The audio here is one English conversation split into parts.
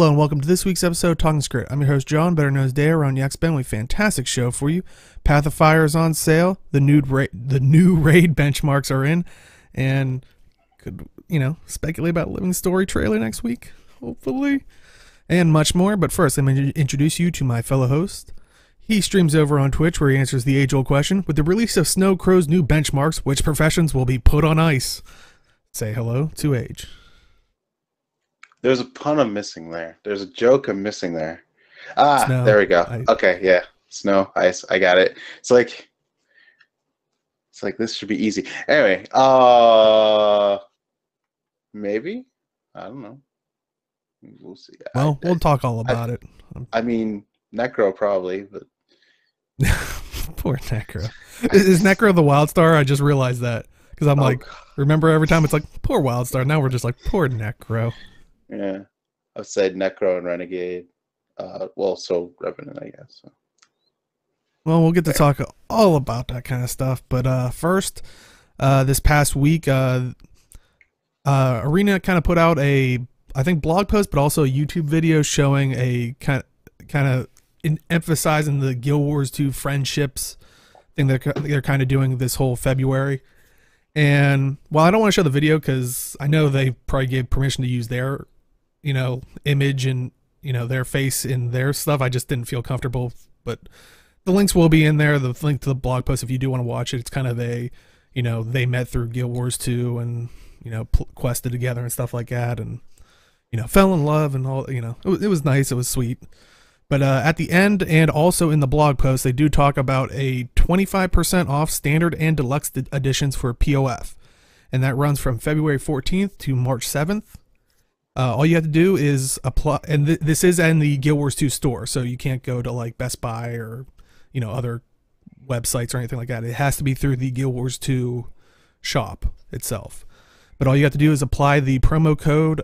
Hello and welcome to this week's episode of Talking Skritt. I'm your host John, better known as Dare on Yaxben. We have a fantastic show for you. Path of Fire is on sale. The new raid benchmarks are in, and could speculate about Living Story trailer next week, hopefully, and much more. But first, let me introduce you to my fellow host. He streams over on Twitch where he answers the age-old question: with the release of Snow Crow's new benchmarks, which professions will be put on ice? Say hello to Age. There's a pun I'm missing there. There's a joke I'm missing there. Ah, Snow, there we go. ice. Okay, yeah. Snow, ice. I got it. It's like this should be easy. Anyway, maybe? I don't know. We'll see. Well, we'll talk all about it. I mean, Necro probably, but poor Necro. Is Necro the Wildstar? I just realized that because I'm remember every time it's like poor Wildstar. Now we're just like poor Necro. Yeah, I've said Necro and Renegade. Well, so Revenant, I guess. So. Well, we'll get to talk all about that kind of stuff. But first, this past week, Arena kind of put out I think blog post, but also a YouTube video showing a kind of emphasizing the Guild Wars 2 friendships thing that they're kind of doing this whole February. And while I don't want to show the video because I know they probably gave permission to use their image and their face in their stuff, I just didn't feel comfortable. But the links will be in there. The link to the blog post if you do want to watch it. It's kind of they met through Guild Wars 2 and quested together and stuff like that, and fell in love and all. It was nice. It was sweet. But at the end and also in the blog post, they do talk about a 25% off standard and deluxe editions for PoF, and that runs from February 14th to March 7th. All you have to do is apply, and this is in the Guild Wars 2 store, so you can't go to like Best Buy or other websites or anything like that. It has to be through the Guild Wars 2 shop itself. But all you have to do is apply the promo code.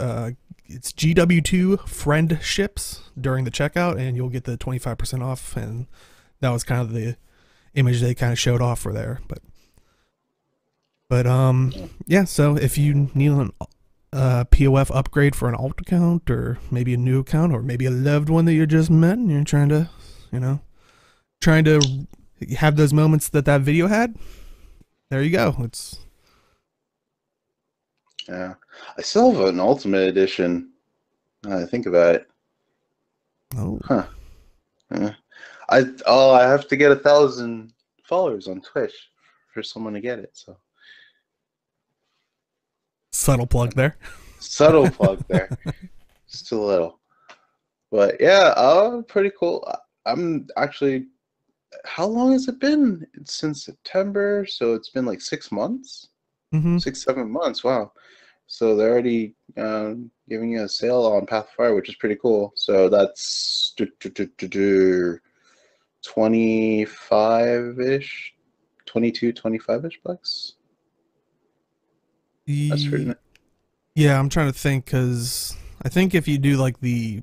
It's GW2 friendships during the checkout, and you'll get the 25% off. And that was kind of the image they kind of showed off for there. But yeah. So if you need an PoF upgrade for an alt account, or maybe a new account, or maybe a loved one that you just met, and you're trying to have those moments that video had, there you go. Yeah, I still have an Ultimate Edition. I think about it. Oh, huh? Yeah. I have to get 1,000 followers on Twitch for someone to get it. So subtle plug there. Subtle plug there. Just a little, but yeah, pretty cool. I'm actually. How long has it been? It's since September, so it's been like 6 months. 6-7 months. Wow. So they're already giving you a sale on Path of Fire, which is pretty cool. So that's 25-ish, 25-ish bucks. That's pretty nice. Yeah, I'm trying to think, because I think if you do like the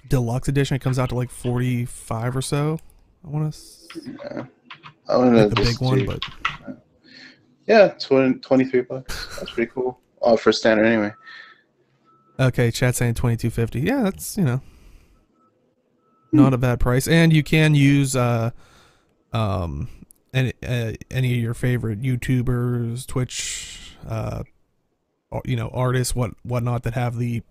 deluxe edition, it comes out to like 45 or so. I want to. Yeah. I want to the big one, but yeah, 23 bucks. That's pretty cool. Oh, for standard anyway. Okay, chat saying 22.50. Yeah, that's not a bad price, and you can use any of your favorite YouTubers, Twitch, artists, whatnot that have the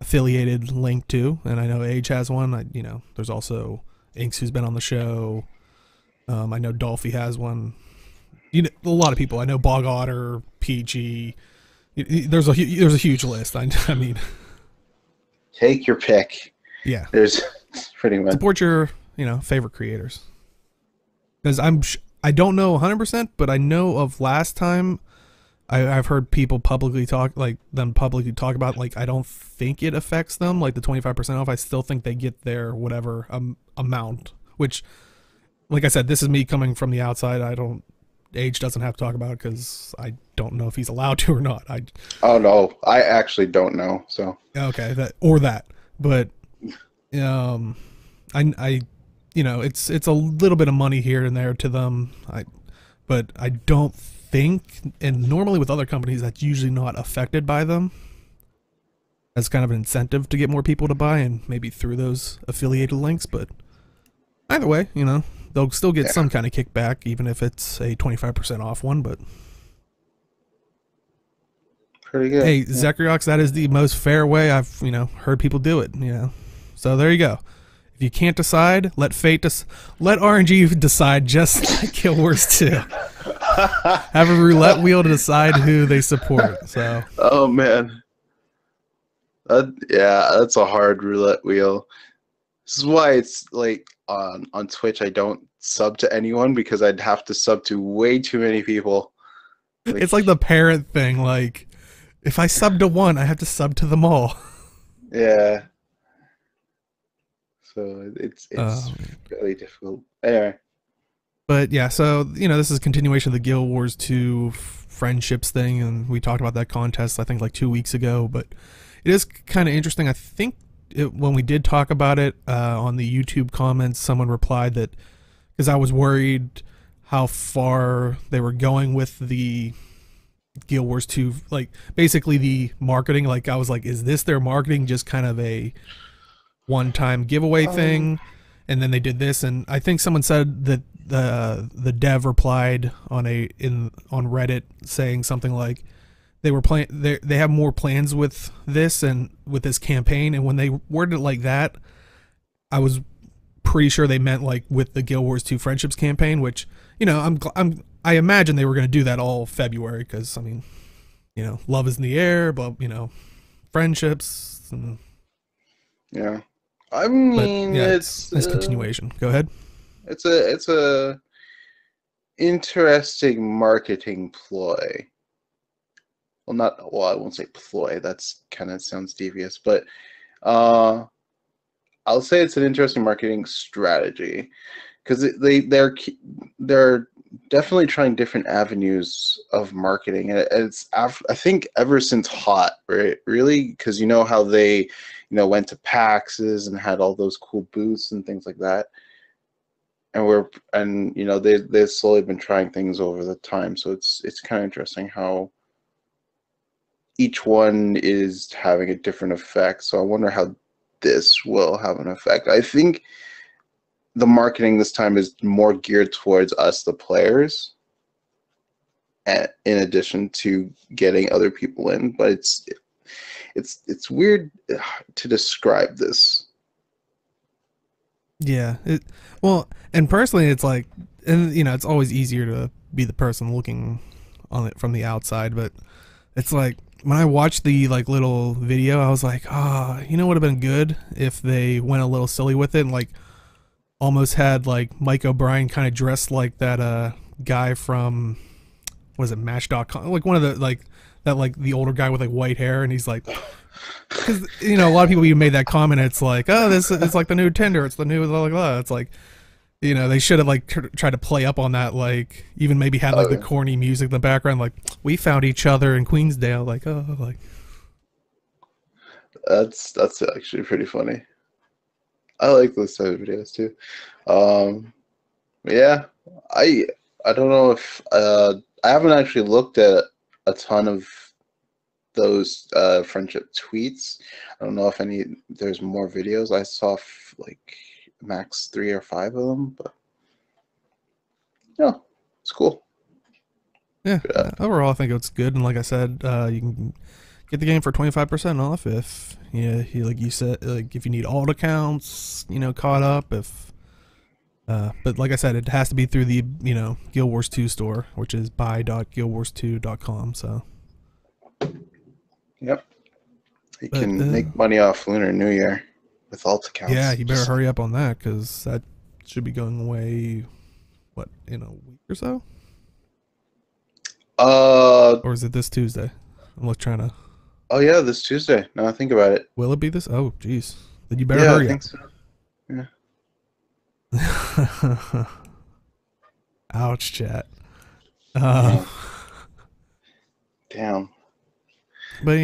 affiliated link to. And I know Age has one. There's also Inks, who's been on the show. I know Dolphy has one. A lot of people. I know Bog Otter, PG. There's a huge list. I mean, take your pick. Yeah, there's pretty much support your favorite creators. Because I don't know 100%, but I know of last time I've heard people publicly talk about, like, I don't think it affects them, like the 25% off. I still think they get their whatever amount, which, like I said, this is me coming from the outside. Age doesn't have to talk about it because I don't know if he's allowed to or not. Oh no, I actually don't know. So okay, but it's a little bit of money here and there to them. But I don't think, and normally with other companies, that's usually not affected by them. as kind of an incentive to get more people to buy, and maybe through those affiliated links. But either way, they'll still get Yeah, some kind of kickback, even if it's a 25% off one. But pretty good. hey, Yeah. Zekriox, that is the most fair way I've heard people do it. So there you go. If you can't decide, let let RNG decide, just like Guild Wars 2. Have a roulette wheel to decide who they support. So Oh man, yeah, that's a hard roulette wheel. This is why it's like on Twitch I don't sub to anyone because I'd have to sub to way too many people. Like, it's like the parent thing. Like, if I sub to one, I have to sub to them all. yeah, so it's Uh, really difficult. Anyway, but yeah, so this is a continuation of the Guild Wars 2 friendships thing, and we talked about that contest I think like 2 weeks ago. But it is kind of interesting. I think when we did talk about it on the YouTube comments, someone replied that because I was worried how far they were going with the Guild Wars 2, like basically the marketing. Like I was like, is this their marketing just kind of a one-time giveaway um, thing? And then they did this, and I think someone said that the dev replied on Reddit saying something like they were playing they have more plans with this and with this campaign. And when they worded it like that, I was pretty sure they meant like with the Guild Wars 2 friendships campaign, which I imagine they were going to do that all February because I mean, love is in the air, but friendships. yeah. I But mean, yeah, it's continuation. Go ahead. it's a interesting marketing ploy. Well, not well. I won't say ploy. That's kind of sounds devious, but uh, I'll say it's an interesting marketing strategy because they're definitely trying different avenues of marketing, and I think ever since Hot, right? Really, because you know how they went to PAXs and had all those cool booths and things like that, and they've slowly been trying things over the time, so it's kind of interesting how each one is having a different effect. So I wonder how this will have an effect. I think the marketing this time is more geared towards us, the players, in addition to getting other people in. But it's weird to describe this. Yeah. Well, and personally, it's like, and it's always easier to be the person looking on it from the outside, but it's like when I watched the like little video, I was like, would have been good if they went a little silly with it and like almost had like Mike O'Brien kind of dressed like that guy from what is it, Match.com, like one of the like that like the older guy with like white hair, and he's like, because a lot of people even made that comment. It's like, oh, this it's like the new Tinder, it's the new blah, blah, blah. It's like, they should have like tried to play up on that, like even maybe had like the corny music in the background, like we found each other in Queensdale, like like That's actually pretty funny. I like those type of videos too. Yeah, I I don't know if I haven't actually looked at a ton of those friendship tweets. I don't know if there's more videos. I saw like max 3 or 5 of them, but yeah, it's cool. yeah. Overall, I think it's good, and like I said, you can get the game for 25% off if like you said, like if you need alt accounts, caught up. If but like I said, it has to be through the Guild Wars 2 store, which is buy.guildwars2.com. So Yep, you but can make money off Lunar New Year with alt accounts. yeah, you better hurry up on that because that should be going away. What, in a week or so? Or is it this Tuesday? I'm trying to. Oh yeah, this Tuesday. Now I think about it. Will it be this? Oh, jeez. Then you better Yeah, hurry I up. think so. Yeah. Ouch, chat. Yeah. Damn. But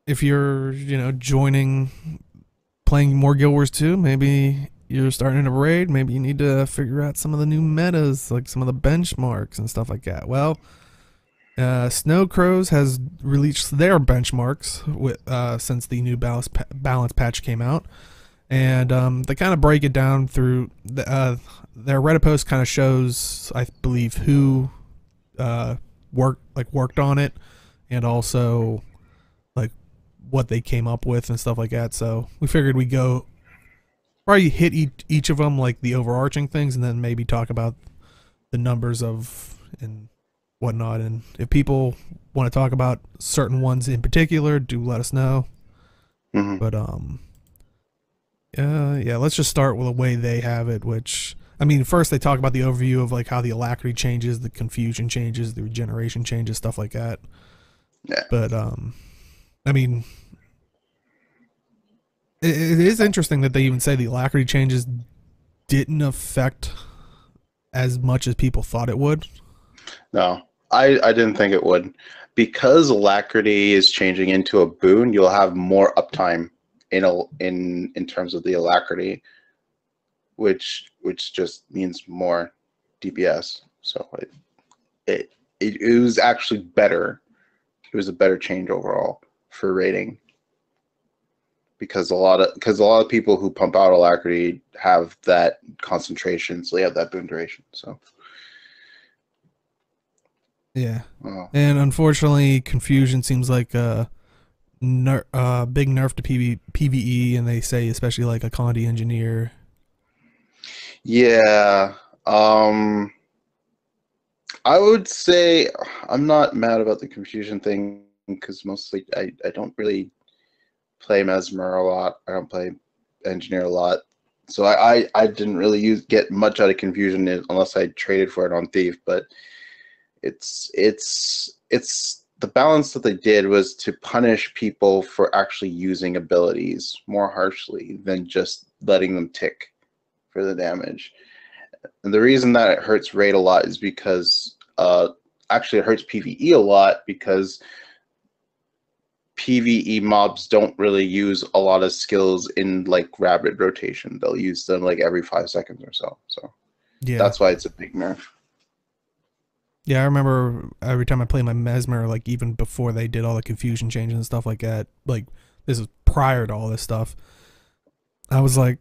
if you're joining, playing more Guild Wars 2, maybe you're starting a raid, maybe you need to figure out some of the new metas, like some of the benchmarks and stuff like that. Well, Snow Crows has released their benchmarks with since the new balance patch came out, and they kind of break it down through their Reddit post. Kind of shows, I believe, who worked on it, and also like what they came up with and stuff like that. So we figured we'd go probably hit each of them, like the overarching things, and then maybe talk about the numbers of and whatnot. And if people want to talk about certain ones in particular, do let us know. Mm-hmm. But yeah, let's just start with the way they have it. Which, I mean, first they talk about the overview of like how the alacrity changes, the confusion changes, the regeneration changes, stuff like that. Yeah. But I mean, it is interesting that they even say the alacrity changes didn't affect as much as people thought it would. No, I didn't think it would. Because alacrity is changing into a boon, you'll have more uptime in terms of the alacrity, which just means more DPS. So it was actually better. It was a better change overall for rating, because a lot of people who pump out alacrity have that concentration, so they have that boon duration. So Yeah, and unfortunately, confusion seems like a big nerf to PVE, and they say especially like a Condi engineer. yeah, I would say I'm not mad about the confusion thing, because mostly I don't really play Mesmer a lot. I don't play engineer a lot, so I didn't really get much out of confusion unless I traded for it on Thief. But it's the balance that they did was to punish people for actually using abilities more harshly than just letting them tick for the damage. And the reason that it hurts raid a lot is because actually it hurts PvE a lot, because PvE mobs don't really use a lot of skills in like rapid rotation. They'll use them like every 5 seconds or so. So Yeah, that's why it's a big nerf. yeah. I remember every time I played my Mesmer, like even before they did all the confusion changes and stuff like that. Like this is prior to all this stuff. I was like,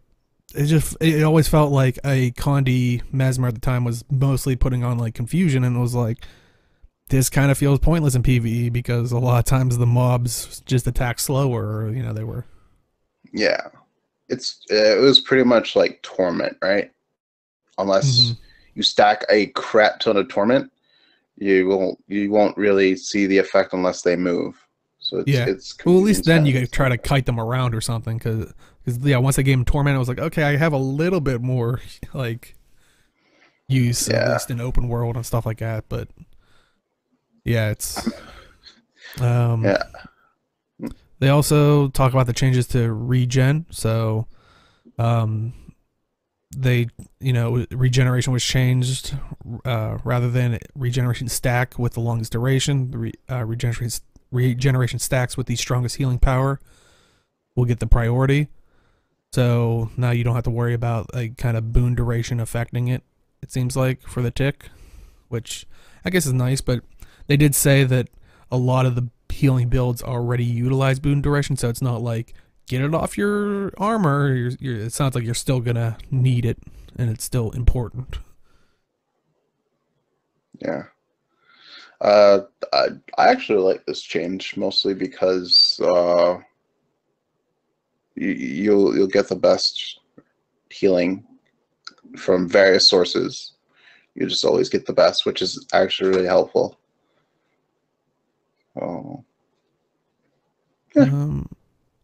it always felt like a Condi Mesmer at the time was mostly putting on like confusion, and it was like, this kind of feels pointless in PvE because a lot of times the mobs just attack slower, or, you know, they were. Yeah, it was pretty much like Torment, right? Unless you stack a crap ton of Torment, you won't really see the effect unless they move. So it's well, at least then you could try to kite them around or something, because yeah, once I gave him Torment, I was like, okay, I have a little bit more like use, at least in open world and stuff like that. But yeah, it's yeah. They also talk about the changes to regen. So they, you know, regeneration was changed rather than regeneration stack with the longest duration. The regeneration stacks with the strongest healing power will get the priority. So now you don't have to worry about a kind of boon duration affecting it, it seems like, for the tick, which I guess is nice. But they did say that a lot of the healing builds already utilize boon duration, so it's not like get it off your armor. It sounds like you're still gonna need it, and it's still important. Yeah. I actually like this change, mostly because you'll get the best healing from various sources. You just always get the best, which is actually really helpful. Oh. Yeah.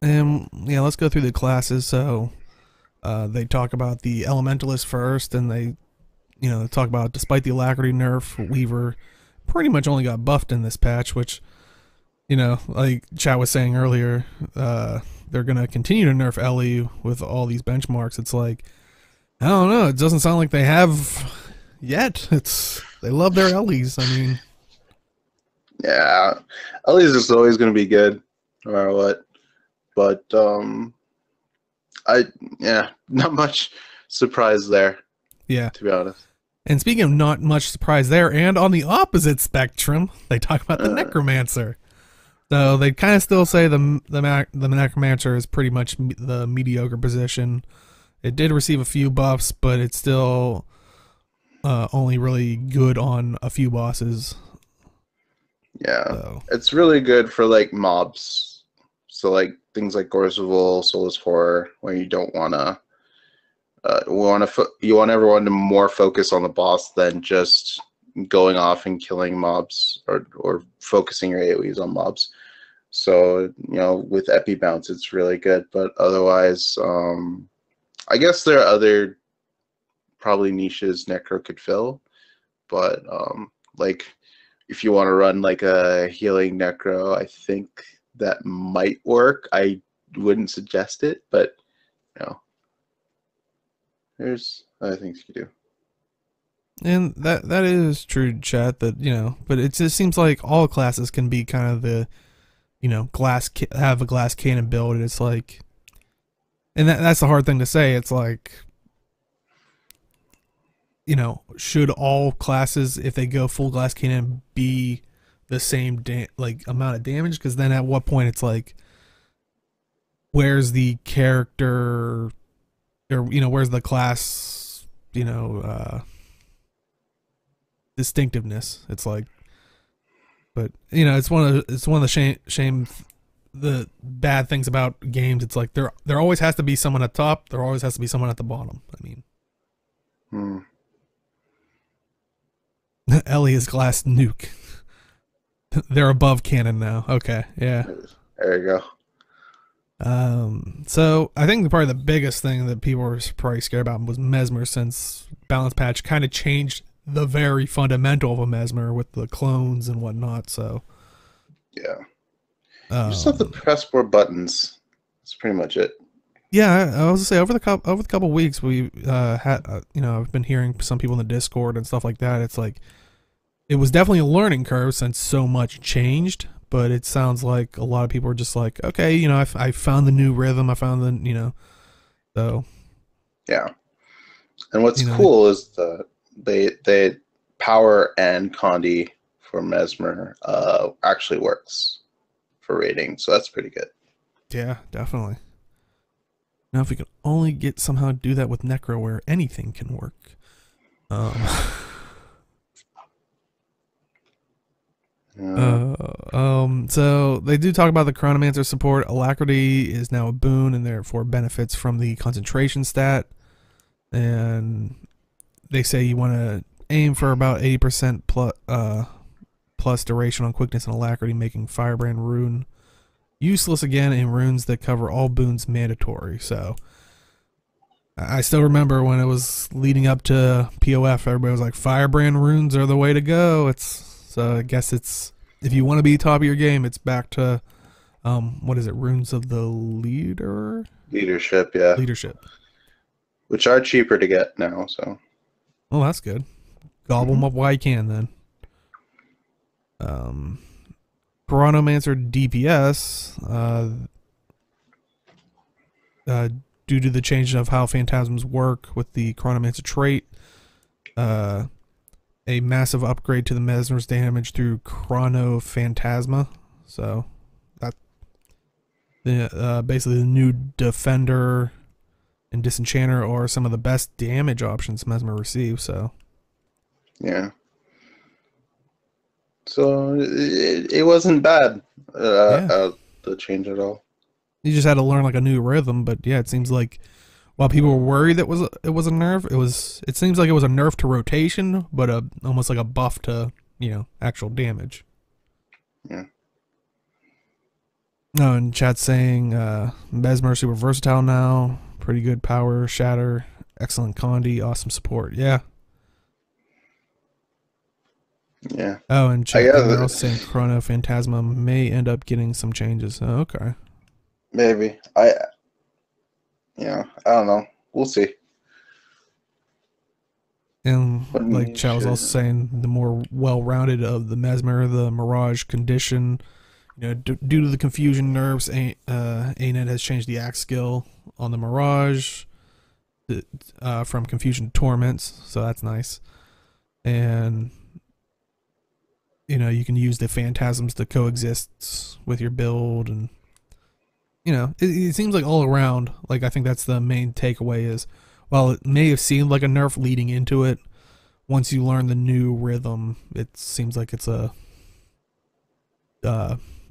And yeah, let's go through the classes. So they talk about the elementalist first, and they, you know, talk about despite the alacrity nerf, Weaver pretty much only got buffed in this patch, which, you know, like Chat was saying earlier, they're gonna continue to nerf Ellie with all these benchmarks. It's like, I don't know, it doesn't sound like they have yet. They love their Ellies. I mean, yeah, Ellie's just always going to be good, no matter what. But not much surprise there. Yeah, to be honest. And speaking of not much surprise there, and on the opposite spectrum, they talk about the Uh, Necromancer. So they kind of still say the Necromancer is pretty much the mediocre position. It did receive a few buffs, but it's still only really good on a few bosses. yeah, So it's really good for like mobs. So like things like Gorzaval, Soulless Horror, where you don't wanna you want everyone to more focus on the boss than just going off and killing mobs or focusing your AoEs on mobs. So with Epi Bounce, it's really good. But otherwise, I guess there are other probably niches Necro could fill. But like if you want to run like a healing Necro, I think that might work. I wouldn't suggest it, but you know, there's other things you can do. and that is true, chat. That but it just seems like all classes can be kind of the have a glass cannon build. And it's like, and that's the hard thing to say. It's like, should all classes, if they go full glass cannon, be the same amount of damage? Because then at what point it's like, where's the character, or where's the class, distinctiveness? It's like, but it's one of the the bad things about games. It's like there always has to be someone at top. There always has to be someone at the bottom. I mean. Hmm. Ellie is glass nuke. They're above canon now. Okay, yeah. There you go. So I think probably the biggest thing that people were probably scared about was Mesmer, since Balance Patch kind of changed the very fundamental of a Mesmer with the clones and whatnot. So Yeah. You just have to press more buttons. That's pretty much it. Yeah, I was gonna say over the couple weeks we had I've been hearing some people in the Discord and stuff like that. It's like it was definitely a learning curve since so much changed, but it sounds like a lot of people are just like, okay, I found the new rhythm. I found the so Yeah. And what's cool is they power and Condi for Mesmer actually works for rating, so that's pretty good. Yeah, definitely. Now, if we could only get somehow do that with Necro, where anything can work. So they do talk about the Chronomancer support. Alacrity is now a boon and therefore benefits from the concentration stat. And they say you want to aim for about 80% plus duration on quickness and alacrity, making Firebrand rune useless again in runes that cover all boons mandatory. So I still remember when it was leading up to PoF, everybody was like, Firebrand runes are the way to go. So I guess it's, if you want to be top of your game, it's back to what is it, runes of the leadership, yeah, which are cheaper to get now. So well, that's good. Gobble them up while you can then. Chronomancer DPS, due to the change of how phantasms work with the Chronomancer trait, a massive upgrade to the Mesmer's damage through Chrono Phantasma. So that basically the new Defender and Disenchanter are some of the best damage options Mesmer receives. So yeah. So it wasn't bad, the change at all. You just had to learn like a new rhythm, but yeah, it seems like while people were worried it was a nerf, it seems like it was a nerf to rotation, but almost like a buff to actual damage. Yeah. Oh, and chat's saying Mesmer super versatile now, pretty good power, shatter, excellent Condi, awesome support. Yeah. Yeah. Oh, and they're also saying Chrono Phantasma may end up getting some changes. Oh, okay. Maybe. I don't know. We'll see. And like Chow was also saying, the more well-rounded of the Mesmer, the Mirage condition, due to the confusion nerfs, ANET has changed the axe skill on the Mirage from confusion to torments, so that's nice. and you can use the phantasms to coexist with your build, and it seems like all around, like I think that's the main takeaway is, while it may have seemed like a nerf leading into it, once you learn the new rhythm, it seems like it's a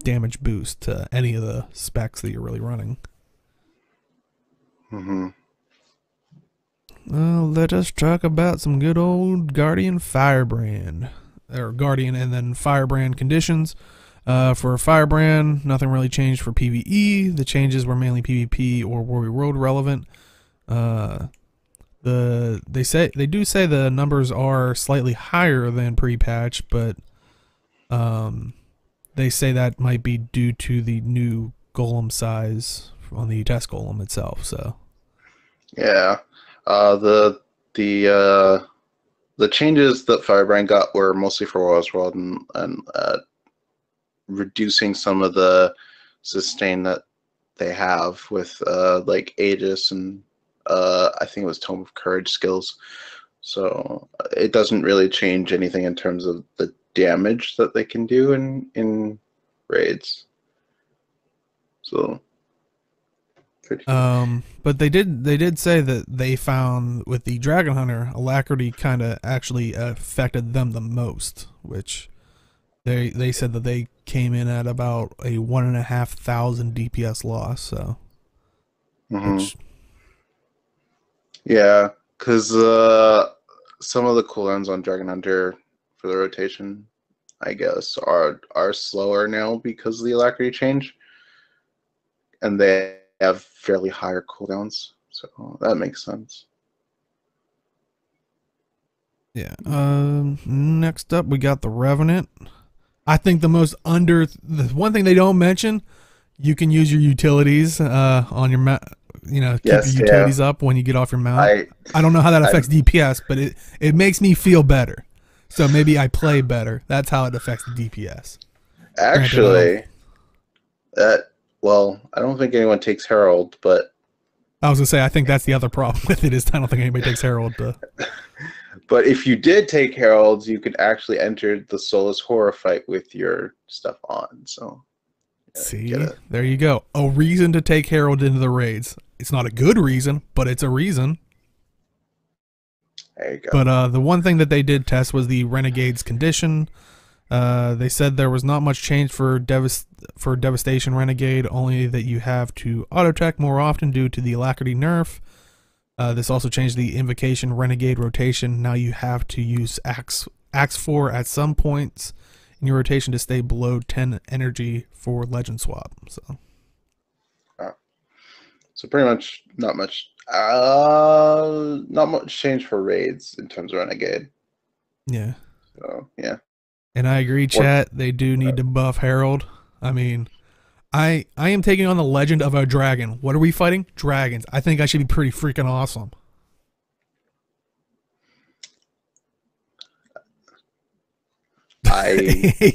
damage boost to any of the specs that you're really running. Mm-hmm. Let us talk about some good old Guardian Firebrand. Or Guardian and then Firebrand conditions. For Firebrand, nothing really changed for PvE. The changes were mainly PvP or Warrior World relevant. They do say the numbers are slightly higher than pre-patch, but they say that might be due to the new golem size on the test golem itself. So Yeah, the changes that Firebrand got were mostly for Warriors World and reducing some of the sustain that they have with like Aegis and I think it was Tome of Courage skills. So it doesn't really change anything in terms of the damage that they can do in raids. So but they did say that they found with the Dragon Hunter, Alacrity kind of actually affected them the most, which they said that they came in at about a 1,500 DPS loss. So which, yeah, because some of the cooldowns on Dragon Hunter for the rotation, I guess, are slower now because of the Alacrity change, and they have fairly higher cooldowns, so that makes sense. yeah. Next up, we got the Revenant. I think the one thing they don't mention, you can use your utilities on your keep your utilities up when you get off your mount. I don't know how that affects DPS, but it makes me feel better. So maybe I play better. That's how it affects the DPS. Actually, well, I don't think anyone takes Herald, but I was gonna say I think that's the other problem with it is I don't think anybody takes Herald. But if you did take Heralds, you could actually enter the Soulless Horror fight with your stuff on. So see, there you go. A reason to take Herald into the raids. It's not a good reason, but it's a reason. There you go. But the one thing that they did test was the Renegade's condition. They said there was not much change for Devastation Renegade, only that you have to auto-attack more often due to the Alacrity nerf. This also changed the Invocation Renegade rotation. Now you have to use Axe 4 at some points in your rotation to stay below 10 energy for Legend Swap. So pretty much not much change for raids in terms of Renegade. Yeah. So yeah. And I agree, chat. They do need to buff Herald. I mean, I am taking on the Legend of a Dragon. What are we fighting? Dragons. I think I should be pretty freaking awesome. I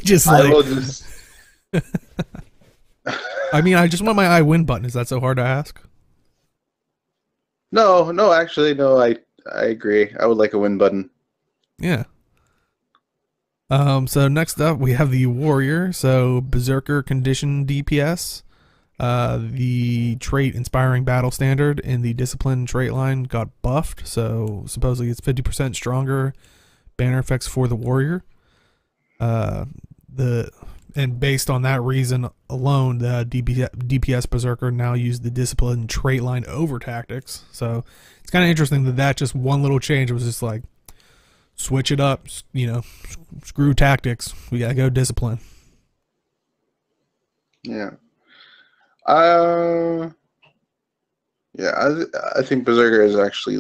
mean, I just want my I win button. Is that so hard to ask? No, actually, no. I agree. I would like a win button. Yeah. So next up we have the Warrior. So Berserker condition DPS. The trait Inspiring Battle Standard in the Discipline trait line got buffed. So supposedly it's 50% stronger banner effects for the Warrior. And based on that reason alone, the DPS Berserker now use the Discipline trait line over Tactics. So it's kind of interesting that just one little change was just like, switch it up, screw Tactics. We gotta go Discipline. Yeah. I think Berserker is actually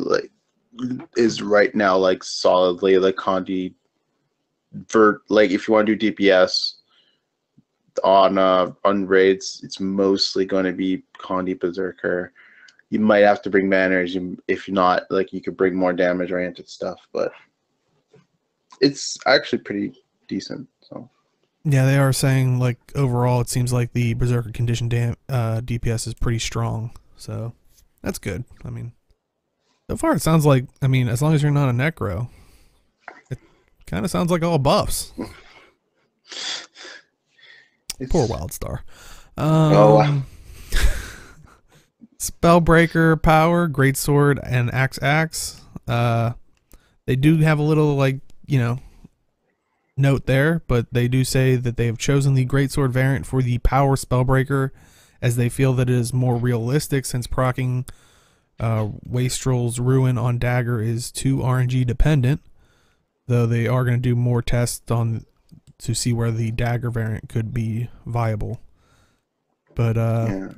is right now like solidly like Condi like if you want to do DPS on raids, it's mostly going to be Condi Berserker. You might have to bring manners. If not, like you could bring more damage oriented stuff, but it's actually pretty decent. So yeah, they are saying like overall it seems like the Berserker condition DPS is pretty strong, so that's good. I mean, so far it sounds like, I mean, as long as you're not a Necro, Kind of sounds like all buffs. Poor Wildstar. Wow. Spellbreaker power, greatsword, and axe. They do have a little, like, you know, note there, but they do say that they have chosen the greatsword variant for the power spellbreaker, as they feel that it is more realistic, since proccing Wastrel's Ruin on dagger is too RNG dependent. Though they are going to do more tests on to see where the dagger variant could be viable. But Yeah.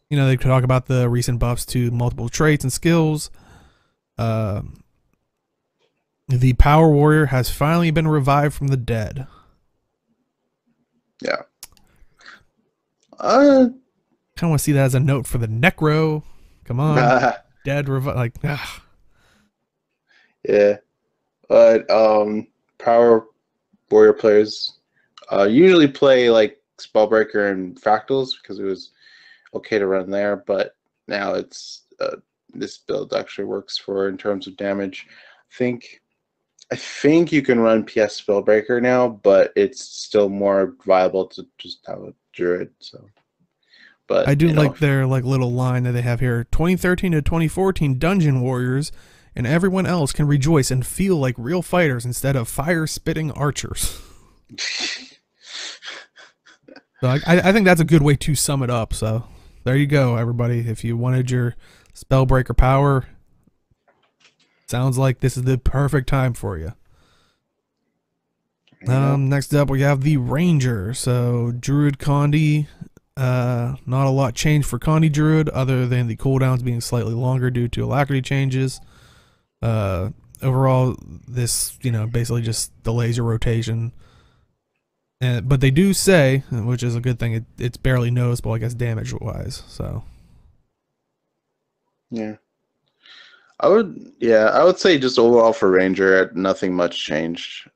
you know, they talk about the recent buffs to multiple traits and skills. The Power Warrior has finally been revived from the dead. Yeah. Kind of want to see that as a note for the Necro. Come on, dead revive. Like, yeah. But Power Warrior players usually play like Spellbreaker and Fractals because it was okay to run there, but now it's this build actually works for in terms of damage. I think you can run PS Spellbreaker now, but it's still more viable to just have a Druid. So, but I do you know, like their like little line that they have here: 2013 to 2014 Dungeon Warriors, and everyone else can rejoice and feel like real fighters instead of fire-spitting archers. So I think that's a good way to sum it up. So there you go, everybody. If you wanted your Spellbreaker power, sounds like this is the perfect time for you. Next up, we have the Ranger. So Druid Condi. Not a lot changed for Condi Druid other than the cooldowns being slightly longer due to alacrity changes. Overall, this, you know, basically just delays your rotation. But they do say, which is a good thing, it's barely noticeable, I guess, damage-wise. So, yeah, I would say just overall for Ranger, nothing much changed.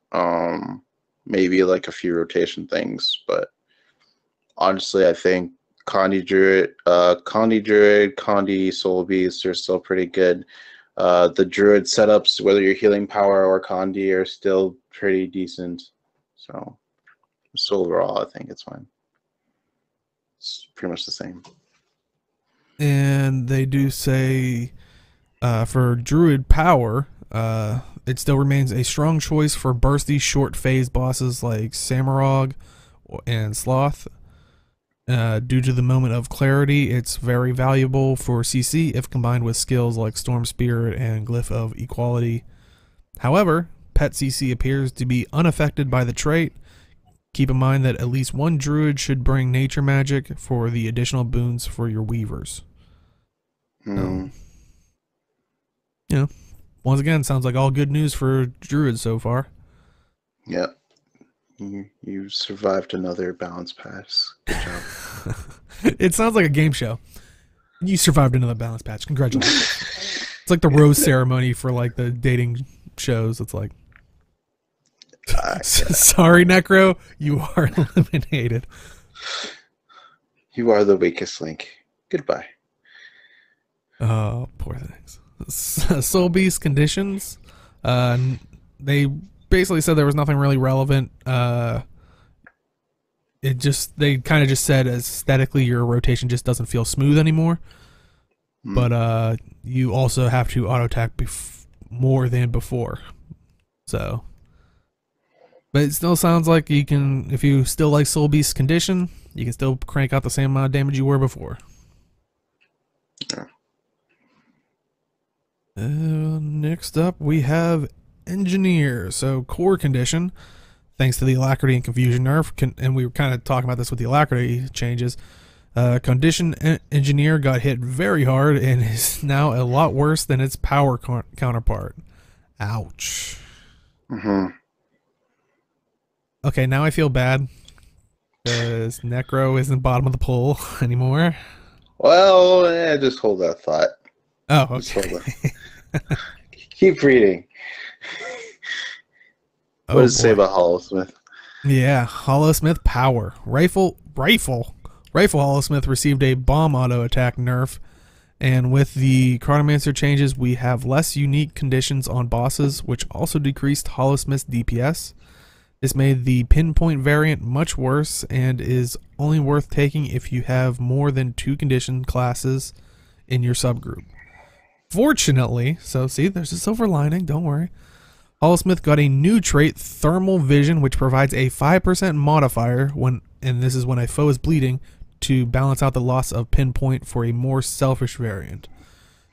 Maybe like a few rotation things, but honestly, I think Condi Druid, Condi Soul Beast are still pretty good. The Druid setups, whether you're healing power or Condi, are still pretty decent. So overall, I think it's fine. It's pretty much the same. and they do say for Druid power, it still remains a strong choice for bursty short phase bosses like Samurog and Sloth. Due to the moment of clarity, it's very valuable for CC if combined with skills like Storm Spirit and Glyph of Equality. However, Pet CC appears to be unaffected by the trait. Keep in mind that at least one Druid should bring Nature Magic for the additional boons for your Weavers. You know, once again, sounds like all good news for Druids so far. Yep. You survived another balance pass. Good job. It sounds like a game show. You survived another balance patch. Congratulations. It's like the rose ceremony for like the dating shows. It's like, sorry, Necro, you are eliminated. You are the weakest link. Goodbye. Oh, poor things. Soul Beast conditions. They basically said there was nothing really relevant. They kind of just said aesthetically your rotation just doesn't feel smooth anymore. But you also have to auto attack more than before. So, but it still sounds like you can, if you still like Soul Beast condition, you can still crank out the same amount of damage you were before. Yeah. Next up, we have Engineer. So core condition, thanks to the alacrity and confusion nerf, and we were kind of talking about this with the alacrity changes. Condition Engineer got hit very hard and is now a lot worse than its power counterpart. Ouch. Okay, now I feel bad because Necro isn't bottom of the pool anymore. Well, yeah, just hold that thought. Oh, okay. Keep reading. What does it say about Hollowsmith? Yeah, Hollowsmith power. Rifle Hollowsmith received a bomb auto attack nerf And with the Chronomancer changes, we have less unique conditions on bosses, which also decreased Hollowsmith's DPS. This made the pinpoint variant much worse and is only worth taking if you have more than 2 condition classes in your subgroup. Fortunately, so see, there's a silver lining, don't worry. Hollowsmith got a new trait, Thermal Vision, which provides a 5% modifier when, and this is when a foe is bleeding, to balance out the loss of pinpoint for a more selfish variant.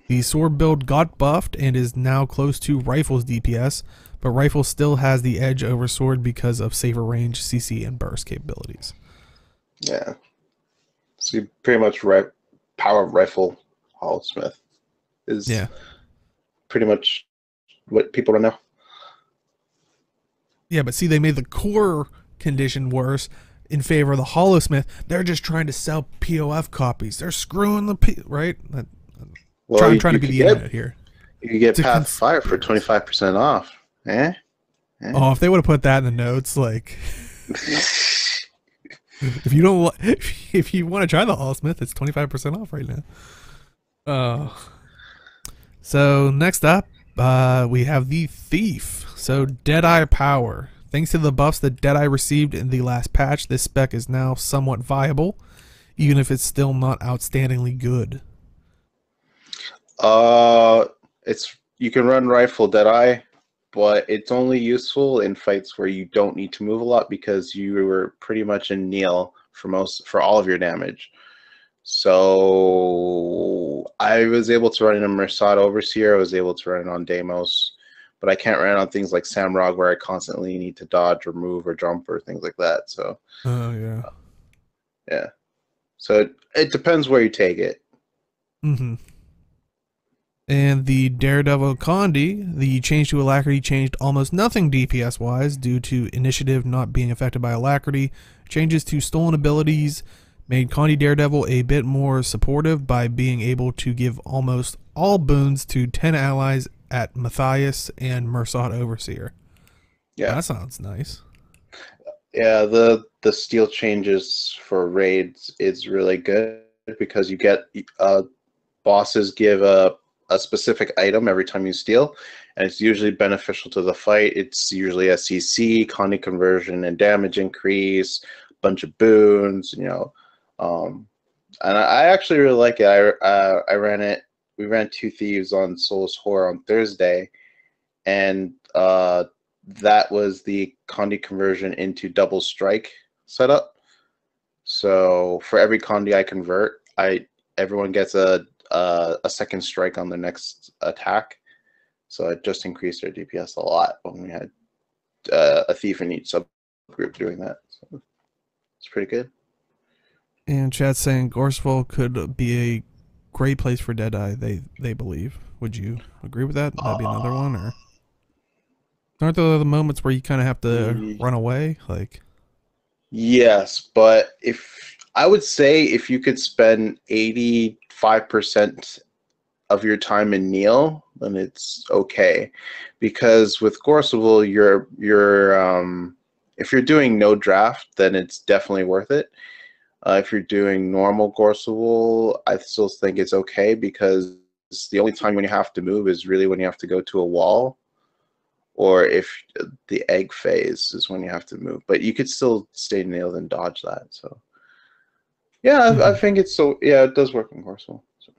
The sword build got buffed and is now close to Rifle's DPS, but Rifle still has the edge over sword because of safer range, CC, and burst capabilities. Yeah. So you pretty much power rifle Hollowsmith is pretty much what people don't know. Yeah, but see, they made the core condition worse in favor of the Hollowsmith. They're just trying to sell PoF copies. They're screwing the right. Well, trying to be the internet here. You could get Path of Fire for 25% off. Oh, if they would have put that in the notes, like, if you don't, if you want to try the Hollowsmith, it's 25% off right now. So next up, we have the Thief. So Deadeye Power. Thanks to the buffs that Deadeye received in the last patch, this spec is now somewhat viable, even if it's still not outstandingly good. You can run Rifle Deadeye, but it's only useful in fights where you don't need to move a lot because you were pretty much in kneel for all of your damage. So I was able to run in a Mersat Overseer. I was able to run it on Deimos, but I can't run it on things like Samrog where I constantly need to dodge or move or jump or things like that. So yeah. So it depends where you take it. And the Daredevil Condi, the change to Alacrity changed almost nothing DPS-wise due to initiative not being affected by Alacrity. Changes to stolen abilities made Condi Daredevil a bit more supportive by being able to give almost all boons to 10 allies at Matthias and Mersat Overseer. Yeah, that sounds nice. Yeah, the steal changes for raids is really good because you get bosses give a specific item every time you steal, and it's usually beneficial to the fight. It's usually a CC, Condi conversion, and damage increase, bunch of boons, you know. And I actually really like it. I ran it. We ran 2 Thieves on Soulless Horror on Thursday, and that was the Condi conversion into double strike setup. So for every Condi I convert, everyone gets a second strike on the next attack. So it just increased their DPS a lot when we had a thief in each subgroup doing that. So it's pretty good. And chat's saying Gorseville could be a great place for Deadeye, they believe. Would you agree with that? Would that be another one? Or aren't there the moments where you kind of have to run away? Like, yes, but I would say if you could spend 85% of your time in kneel, then it's okay. Because with Gorseville, if you're doing no draft, then it's definitely worth it. If you're doing normal Gorseville, I still think it's okay because the only time when you have to move is really when you have to go to a wall, or if the egg phase is when you have to move. But you could still stay nailed and dodge that. So yeah, I think it's it does work in Gorseville. So.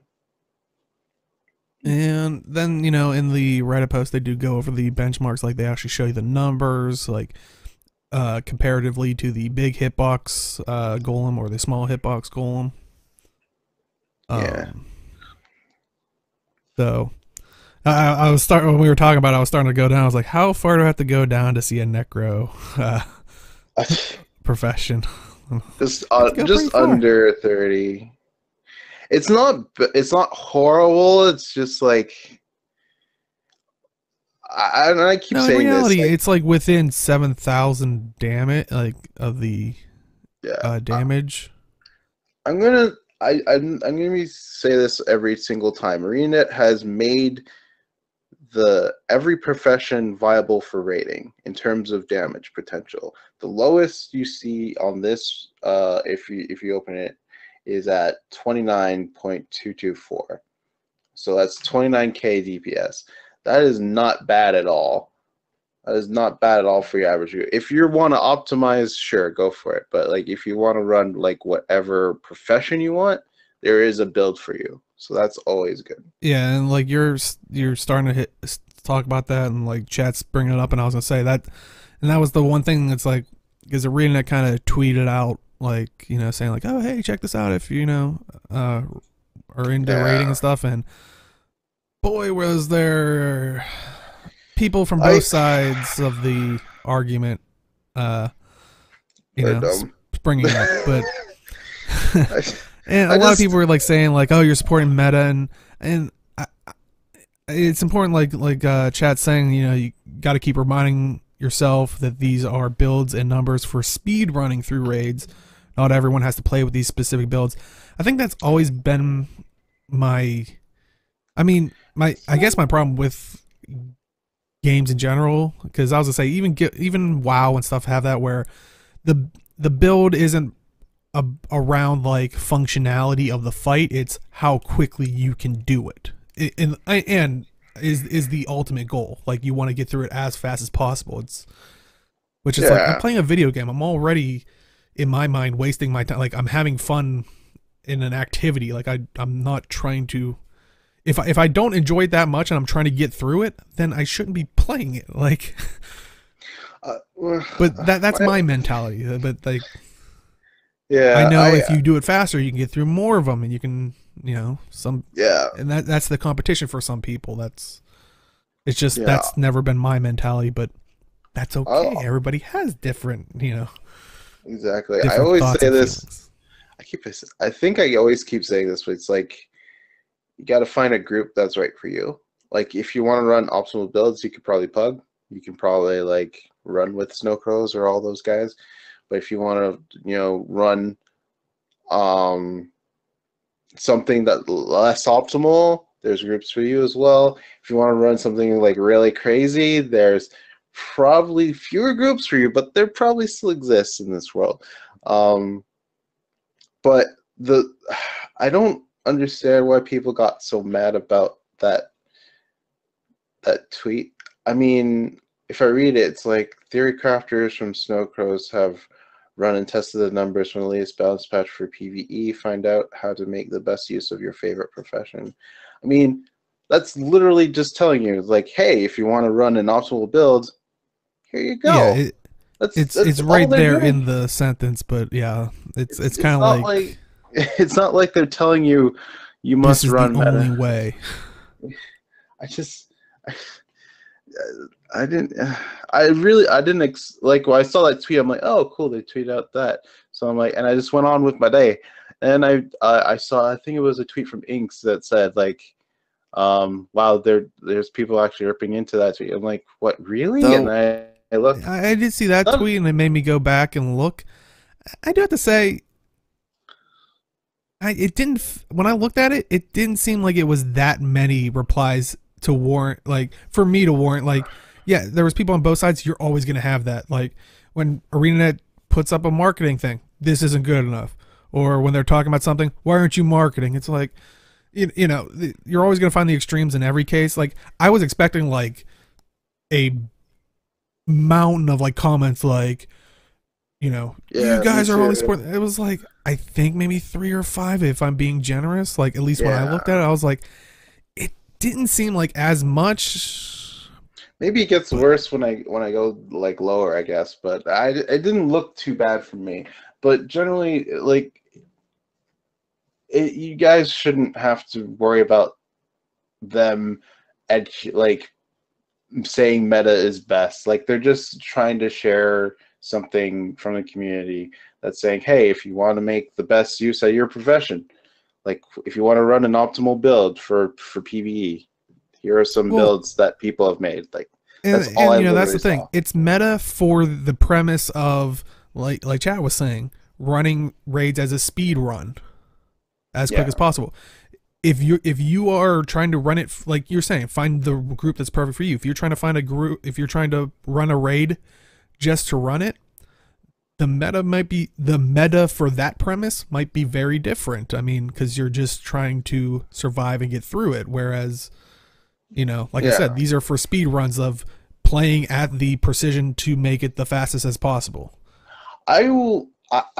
And then, you know, in the Reddit post, they do go over the benchmarks. Like, they actually show you the numbers, like, comparatively to the big hitbox golem or the small hitbox golem. Yeah. So I was when we were talking about it, I was starting to go down. I was like, how far do I have to go down to see a necro profession? Just under 30. It's not horrible. It's just like I keep saying in reality, this. Like, it's like within 7,000 damage, like of the damage. I'm gonna say this every single time. ArenaNet has made every profession viable for rating in terms of damage potential. The lowest you see on this, if you open it, is at 29.224. So that's 29k DPS. That is not bad at all. That is not bad at all for your average viewer. If you want to optimize, sure, go for it. But like if you want to run like whatever profession you want, there is a build for you. So that's always good. Yeah, and like you're starting to talk about that, and like chat's bringing it up, and I was gonna say that, and that was the one thing that's like, because Arena that kind of tweeted out like, you know, saying like, oh hey, check this out if you know are into rating and stuff, and boy was there people from both sides of the argument, you know, springing up, but. And a lot of people were like saying like, "Oh, you're supporting meta," and it's important, like chat saying, you know, you got to keep reminding yourself that these are builds and numbers for speed running through raids. Not everyone has to play with these specific builds. I think that's always been I guess my problem with games in general, because I was gonna say even WoW and stuff have that where the build isn't around like functionality of the fight, it's how quickly you can do it, and is the ultimate goal. Like you want to get through it as fast as possible. Which is like, I'm playing a video game, I'm already in my mind wasting my time. Like I'm having fun in an activity. Like I'm not trying to, if I don't enjoy it that much and I'm trying to get through it, then I shouldn't be playing it. Like but that's my mentality. But like, yeah, I know if you do it faster, you can get through more of them, and you can, you know, and that's the competition for some people. That's never been my mentality, but that's okay. Everybody has different, you know. Exactly. I always say this. I think I always keep saying this, but it's like you got to find a group that's right for you. Like if you want to run optimal builds, you could probably pug. You can probably like run with Snowcrows or all those guys. But if you want to, you know, run something that less optimal, there's groups for you as well. If you want to run something like really crazy, there's probably fewer groups for you, but there probably still exists in this world. But I don't understand why people got so mad about that tweet. I mean, if I read it, it's like theory crafters from Snowcrows have run and tested the numbers from the latest balance patch for PvE. Find out how to make the best use of your favorite profession. I mean, that's literally just telling you, like, hey, if you want to run an optimal build, here you go. Yeah, it's right there in the sentence, but yeah, it's kind of like it's not like they're telling you must run the only way. I didn't like when I saw that tweet. I'm like, oh, cool, they tweeted out that. So I'm like, and I just went on with my day. And I saw, I think it was a tweet from Inks that said like, wow, there's people actually ripping into that tweet. I'm like, what, really? So, and I looked. I did see that tweet, and it made me go back and look. I do have to say, when I looked at it, it didn't seem like it was that many replies to warrant, like, for me to warrant, like, yeah, there was people on both sides. You're always going to have that. Like when ArenaNet puts up a marketing thing, this isn't good enough. Or when they're talking about something, why aren't you marketing? It's like, you know, you're always going to find the extremes in every case. Like I was expecting like a mountain of like comments like, you know, you guys are only supporting. It was like, I think maybe 3 or 5 if I'm being generous. Like at least when I looked at it, I was like, it didn't seem like as much. Maybe it gets worse when I go like lower, I guess, but it didn't look too bad for me. But generally, like, you guys shouldn't have to worry about them like saying meta is best. Like they're just trying to share something from the community that's saying, hey, if you want to make the best use of your profession, like if you want to run an optimal build for PvE, here are some builds that people have made. Like that's all. And you know, that's the thing. It's meta for the premise of like Chad was saying, running raids as a speed run, as quick as possible. If you are trying to run it like you're saying, find the group that's perfect for you. If you're trying to find a group, if you're trying to run a raid just to run it, the meta for that premise might be very different. I mean, because you're just trying to survive and get through it, whereas like I said, Yeah. these are for speed runs of playing at the precision to make it the fastest as possible. I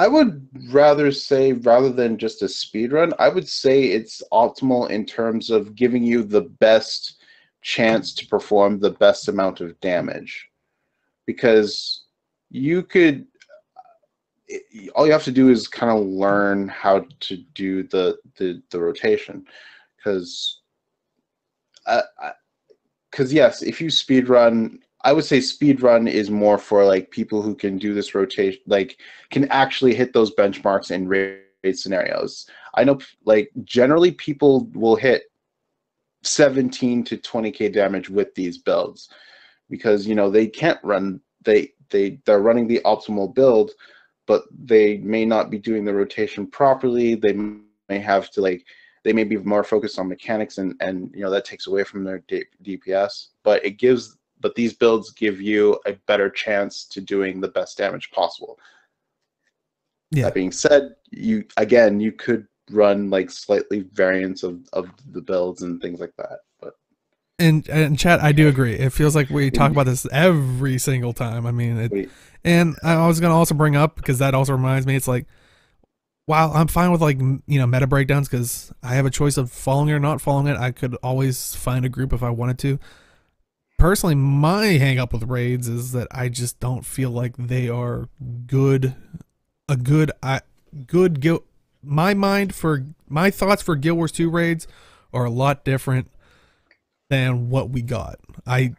would rather say, rather than just a speed run, I would say it's optimal in terms of giving you the best chance to perform the best amount of damage. Because you could, all you have to do is kind of learn how to do the rotation. Because yes, if you speed run, I would say speed run is more for like people who can do this rotation, like can actually hit those benchmarks in raid scenarios. I know, like generally, people will hit 17 to 20k damage with these builds because they can't run. They're running the optimal build, but they may not be doing the rotation properly. They may have to they may be more focused on mechanics, and that takes away from their DPS. But these builds give you a better chance to doing the best damage possible. Yeah. That being said, you could run like slightly variants of the builds and things like that. But And chat, I do agree. It feels like we talk about this every single time. I mean, and I was gonna also bring up, because that also reminds me, it's like, while I'm fine with meta breakdowns because I have a choice of following it or not following it, I could always find a group if I wanted to. Personally, my hang up with raids is that I just don't feel like they are good. My thoughts for Guild Wars 2 raids are a lot different than what we got. Like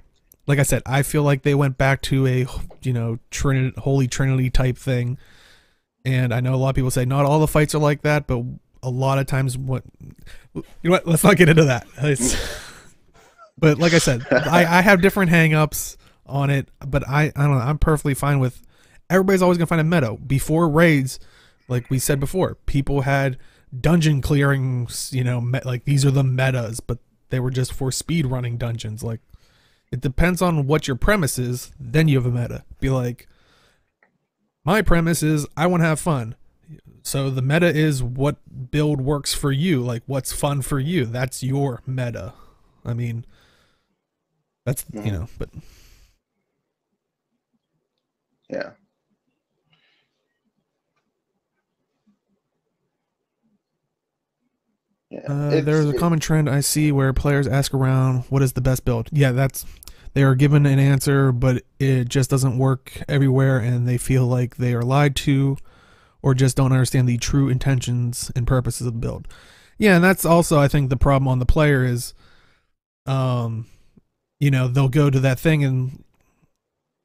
I said, I feel like they went back to a Holy Trinity type thing. And I know a lot of people say not all the fights are like that, but a lot of times let's not get into that. But like I said, I have different hang-ups on it, but I don't know, I'm perfectly fine with, everybody's always gonna find a meta. Before raids, like we said before, people had dungeon clearings, like these are the metas, but they were just for speed running dungeons. Like, it depends on what your premise is, then you have a meta. Be like, my premise is I want to have fun. So the meta is what build works for you, like what's fun for you. That's your meta. I mean, that's, but. Yeah. There's a common trend I see where players ask around, what is the best build? Yeah, they are given an answer, but it just doesn't work everywhere, and they feel like they are lied to or just don't understand the true intentions and purposes of the build. Yeah, and that's also, I think, the problem on the player is, they'll go to that thing, and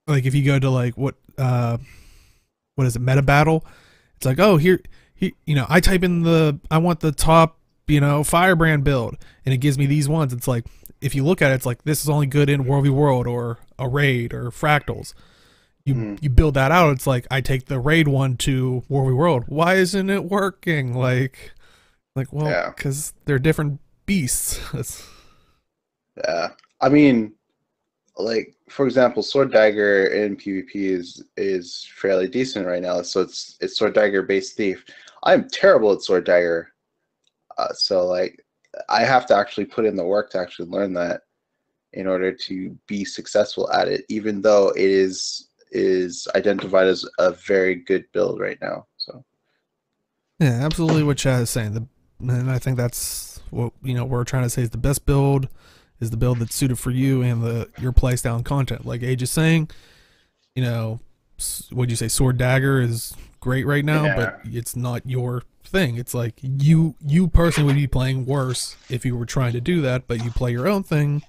like if you go to like what is it, meta battle, it's like, oh, here I type in I want the top firebrand build, and it gives me these ones. It's like, if you look at it, it's like, this is only good in World v World or a raid or fractals. You build that out, it's like, I take the raid one to World v World. Why isn't it working? Like well, because they're different beasts. Yeah, I mean, like for example, Sword Dagger in PvP is fairly decent right now. So it's Sword Dagger based thief. I'm terrible at Sword Dagger, so like I have to actually put in the work to actually learn that in order to be successful at it, even though it is identified as a very good build right now. So yeah, absolutely what Chad is saying. And I think that's what we're trying to say is the best build is the build that's suited for you and your playstyle and content. Like Age is saying, what'd you say, Sword Dagger is great right now, but it's not your thing. It's like you personally would be playing worse if you were trying to do that, but you play your own thing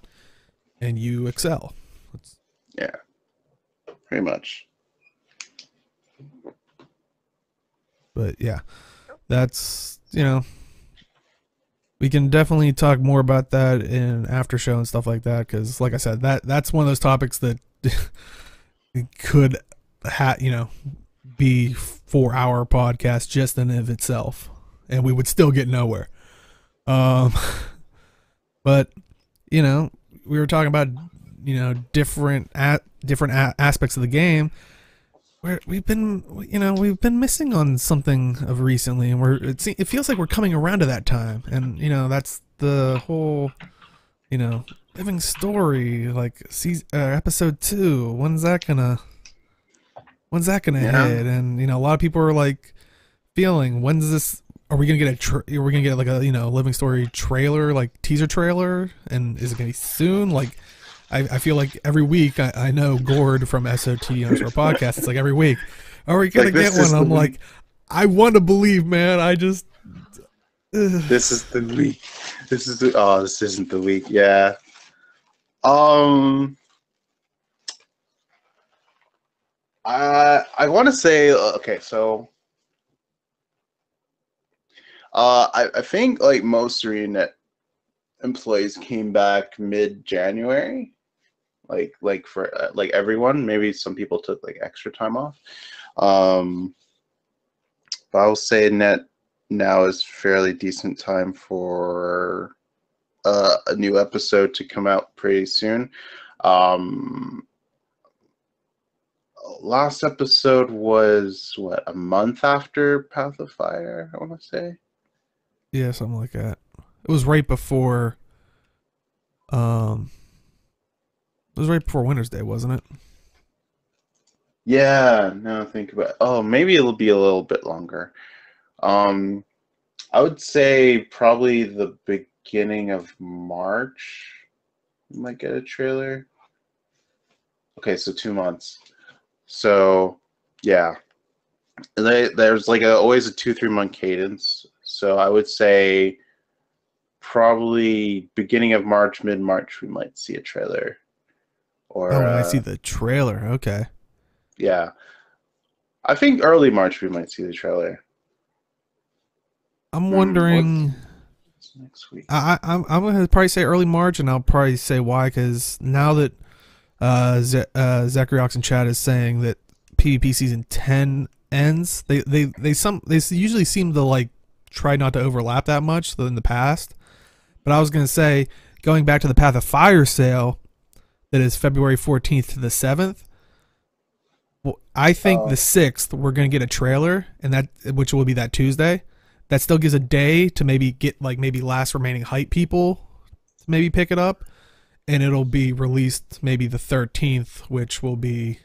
and you excel. Yeah, pretty much. But yeah, that's we can definitely talk more about that in after show and stuff like that, because like I said, that's one of those topics that could be 4-hour podcast just in of itself, and we would still get nowhere. But we were talking about different aspects of the game, we've been missing on something of recently, and it feels like we're coming around to that time, and that's the whole living story, like season, episode 2. When's that gonna Yeah, hit? And a lot of people are like feeling, when's this? Are we gonna get are we gonna get like a living story trailer, like teaser trailer? And is it gonna be soon? Like I feel like every week I know Gord from SOT on our podcast. It's like every week, are we gonna like get this one? is the I'm week. like, I want to believe, man. I just ugh. This is the week. This is the. Oh, this isn't the week. Yeah. Um. I want to say okay. So I think like most Arena employees came back mid-January. Like for like everyone. Maybe some people took like extra time off. Um. But I will say net now is fairly decent time for a new episode to come out pretty soon. Um, Last episode was what, a month after Path of Fire, I want to say. Yeah, something like that. It was right before um it was right before Winter's Day, wasn't it? Yeah, now think about it. Oh, maybe it'll be a little bit longer. Um, I would say probably the beginning of March we might get a trailer. Okay, so 2 months. So yeah, there's like always a 2-3 month cadence. So I would say probably beginning of March, mid March, we might see a trailer. Oh, Or we might see the trailer. Okay. yeah, I think early March we might see the trailer. I'm What's wondering. next week? I'm gonna probably say early March, and I'll probably say why, because now that Zachary Ox and Chad is saying that PvP season 10 ends, they usually seem to like try not to overlap that much in the past. But I was gonna say, going back to the Path of Fire sale, that is February 14th to the 7th. Well, I think the Oh 6th we're gonna get a trailer, and that which will be that Tuesday. That still gives a day to maybe get like maybe last remaining hype people to maybe pick it up, and it'll be released maybe the 13th, which will be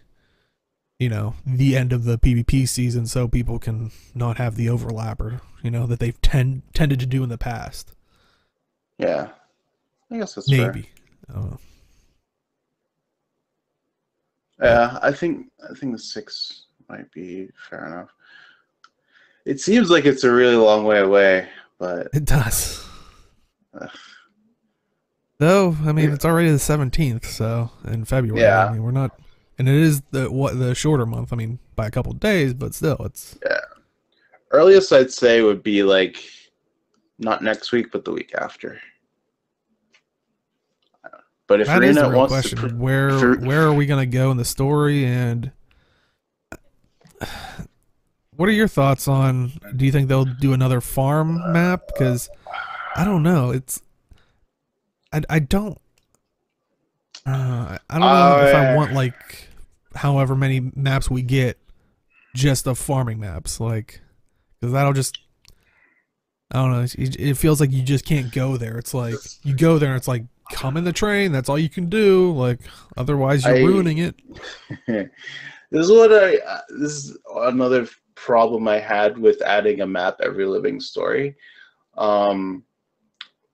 the end of the PvP season, so people can not have the overlapper that they've tended to do in the past. yeah, I guess that's fair. Maybe. I don't know. But Yeah, I think the 6 might be fair enough. It seems like it's a really long way away, but it does. uh, Though, I mean, it's already the 17th, so in February. I yeah, mean, we're not, and it is the shorter month. I mean, by a couple of days, but still, it's. yeah. Earliest I'd say would be like not next week, but the week after. But if That is the Arena real wants to, question. Where are we gonna go in the story, and what are your thoughts on? Do you think they'll do another farm map? Because I don't know. I don't I don't know if I uh, want like however many maps we get just of farming maps, like because that'll just I don't know. It feels like you just can't go there. It's like you go there and it's like come in the train. That's all you can do. Like otherwise you're I ruining it. this is another problem I had with adding a map every living story. Um,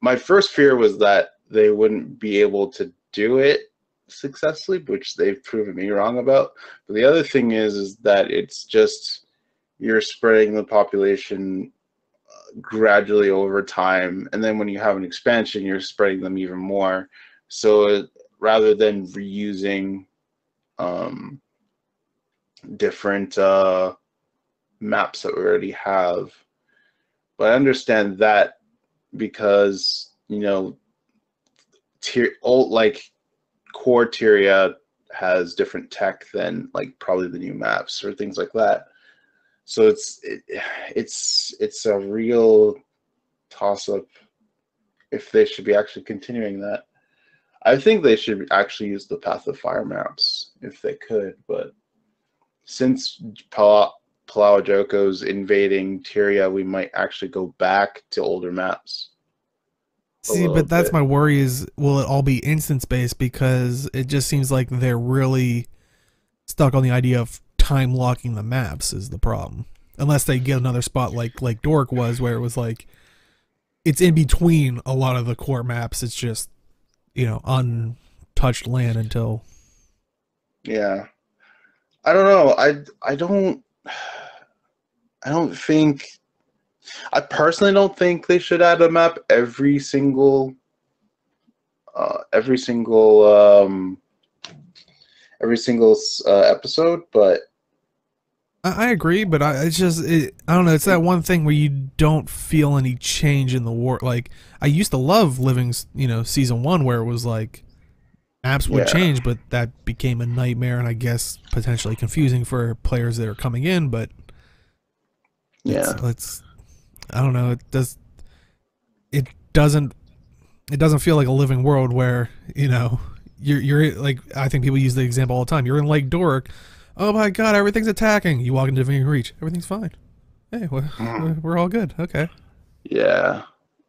my first fear was that they wouldn't be able to do it successfully, which they've proven me wrong about. But the other thing is that it's just you're spreading the population gradually over time, and then when you have an expansion, you're spreading them even more. So rather than reusing um, different maps that we already have, but I understand that because tier old like core Tyria has different tech than like probably the new maps or things like that. So it's a real toss up if they should be actually continuing that. I think they should actually use the Path of Fire maps if they could, but since Palau Joko's invading Tyria, we might actually go back to older maps a See, little but that's bit. my worry is will it all be instance based because it just seems like they're really stuck on the idea of time locking the maps is the problem. Unless they get another spot like Dork was where it was like it's in between a lot of the core maps. It's just, untouched land until Yeah, I don't know. I don't think. I personally don't think they should add a map uh, every single, um, every single episode. But I agree, but I don't know. It's that one thing where you don't feel any change in the war. Like I used to love living, season one where it was like apps would yeah, change, but that became a nightmare and I guess potentially confusing for players that are coming in. But it's yeah, it's I don't know. It doesn't it doesn't feel like a living world where you're like I think people use the example all the time. You're in Lake Dork. Oh my god, everything's attacking. You walk into Divine Reach, everything's fine. Hey, Mhm. we're all good. Okay. Yeah.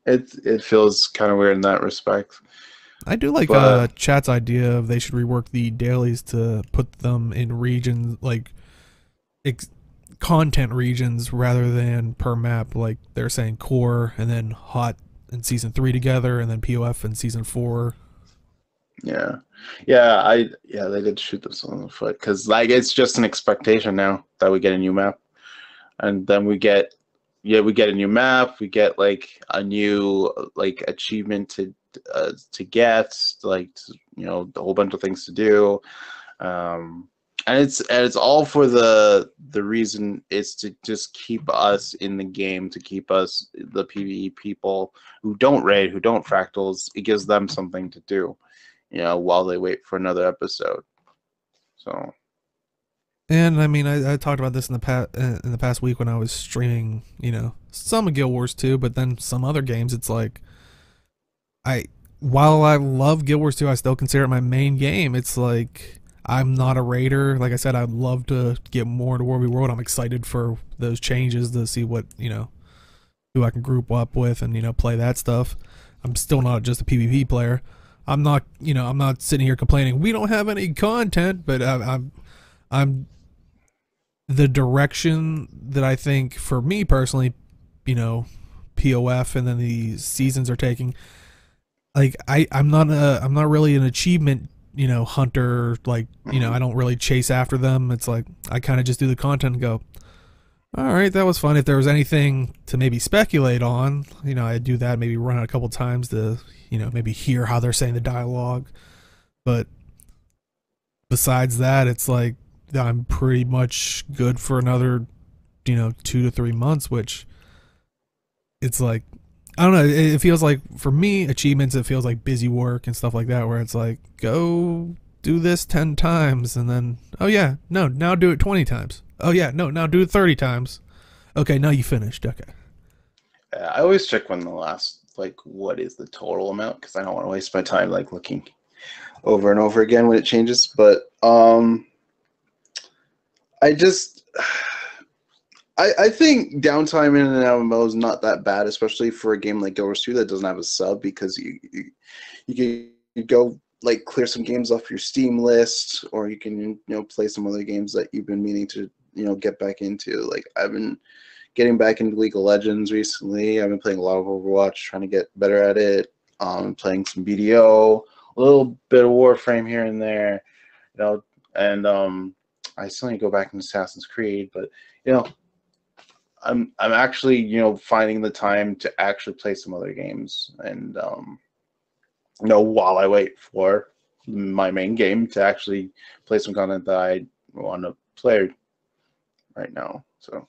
It feels kind of weird in that respect. I do like But Chat's idea of they should rework the dailies to put them in regions like ex- content regions rather than per map. Like they're saying core and then hot in season 3 together, and then POF in season 4. yeah, yeah, they did shoot themselves in the foot because like it's just an expectation now that we get a new map, and then we get a new map, we get like a new like achievement to get, like a whole bunch of things to do. Um, and it's all for the reason is to just keep us in the game, to keep us the PvE people who don't raid, who don't fractals. It gives them something to do, while they wait for another episode. So And I mean, I talked about this in the past week when I was streaming. Some of Guild Wars 2, but then some other games. It's like I while I love Guild Wars 2, I still consider it my main game. It's like I'm not a raider. Like I said, I'd love to get more into War v World. I'm excited for those changes to see what who I can group up with and play that stuff. I'm still not just a PvP player. I'm not sitting here complaining we don't have any content, but I'm the direction that I think for me personally, you know, POF and then the seasons are taking. Like I'm not really an achievement hunter. Like I mhm. don't really chase after them. It's like I kind of just do the content and go. All right, that was fun. If there was anything to maybe speculate on, I'd do that. Maybe run it a couple times to maybe hear how they're saying the dialogue. But besides that, it's like I'm pretty much good for another 2 to 3 months, which it's like I don't know. It feels like for me achievements. It feels like busy work and stuff like that, where it's like go do this 10 times, and then oh yeah, no, now do it 20 times. Oh yeah, no, now do it 30 times. Okay, now you finished. Okay. I always check when the last like what is the total amount because I don't want to waste my time like looking over and over again when it changes. But I just I think downtime in an MMO is not that bad, especially for a game like Guild Wars 2 that doesn't have a sub because you can go like clear some games off your Steam list, or you can play some other games that you've been meaning to get back into. Like I've been getting back into League of Legends recently. I've been playing a lot of Overwatch, trying to get better at it. Playing some BDO, a little bit of Warframe here and there, you know, and I still need to go back into Assassin's Creed, but you know, I'm actually finding the time to actually play some other games, and while I wait for my main game to actually play some content that I want to play right now. So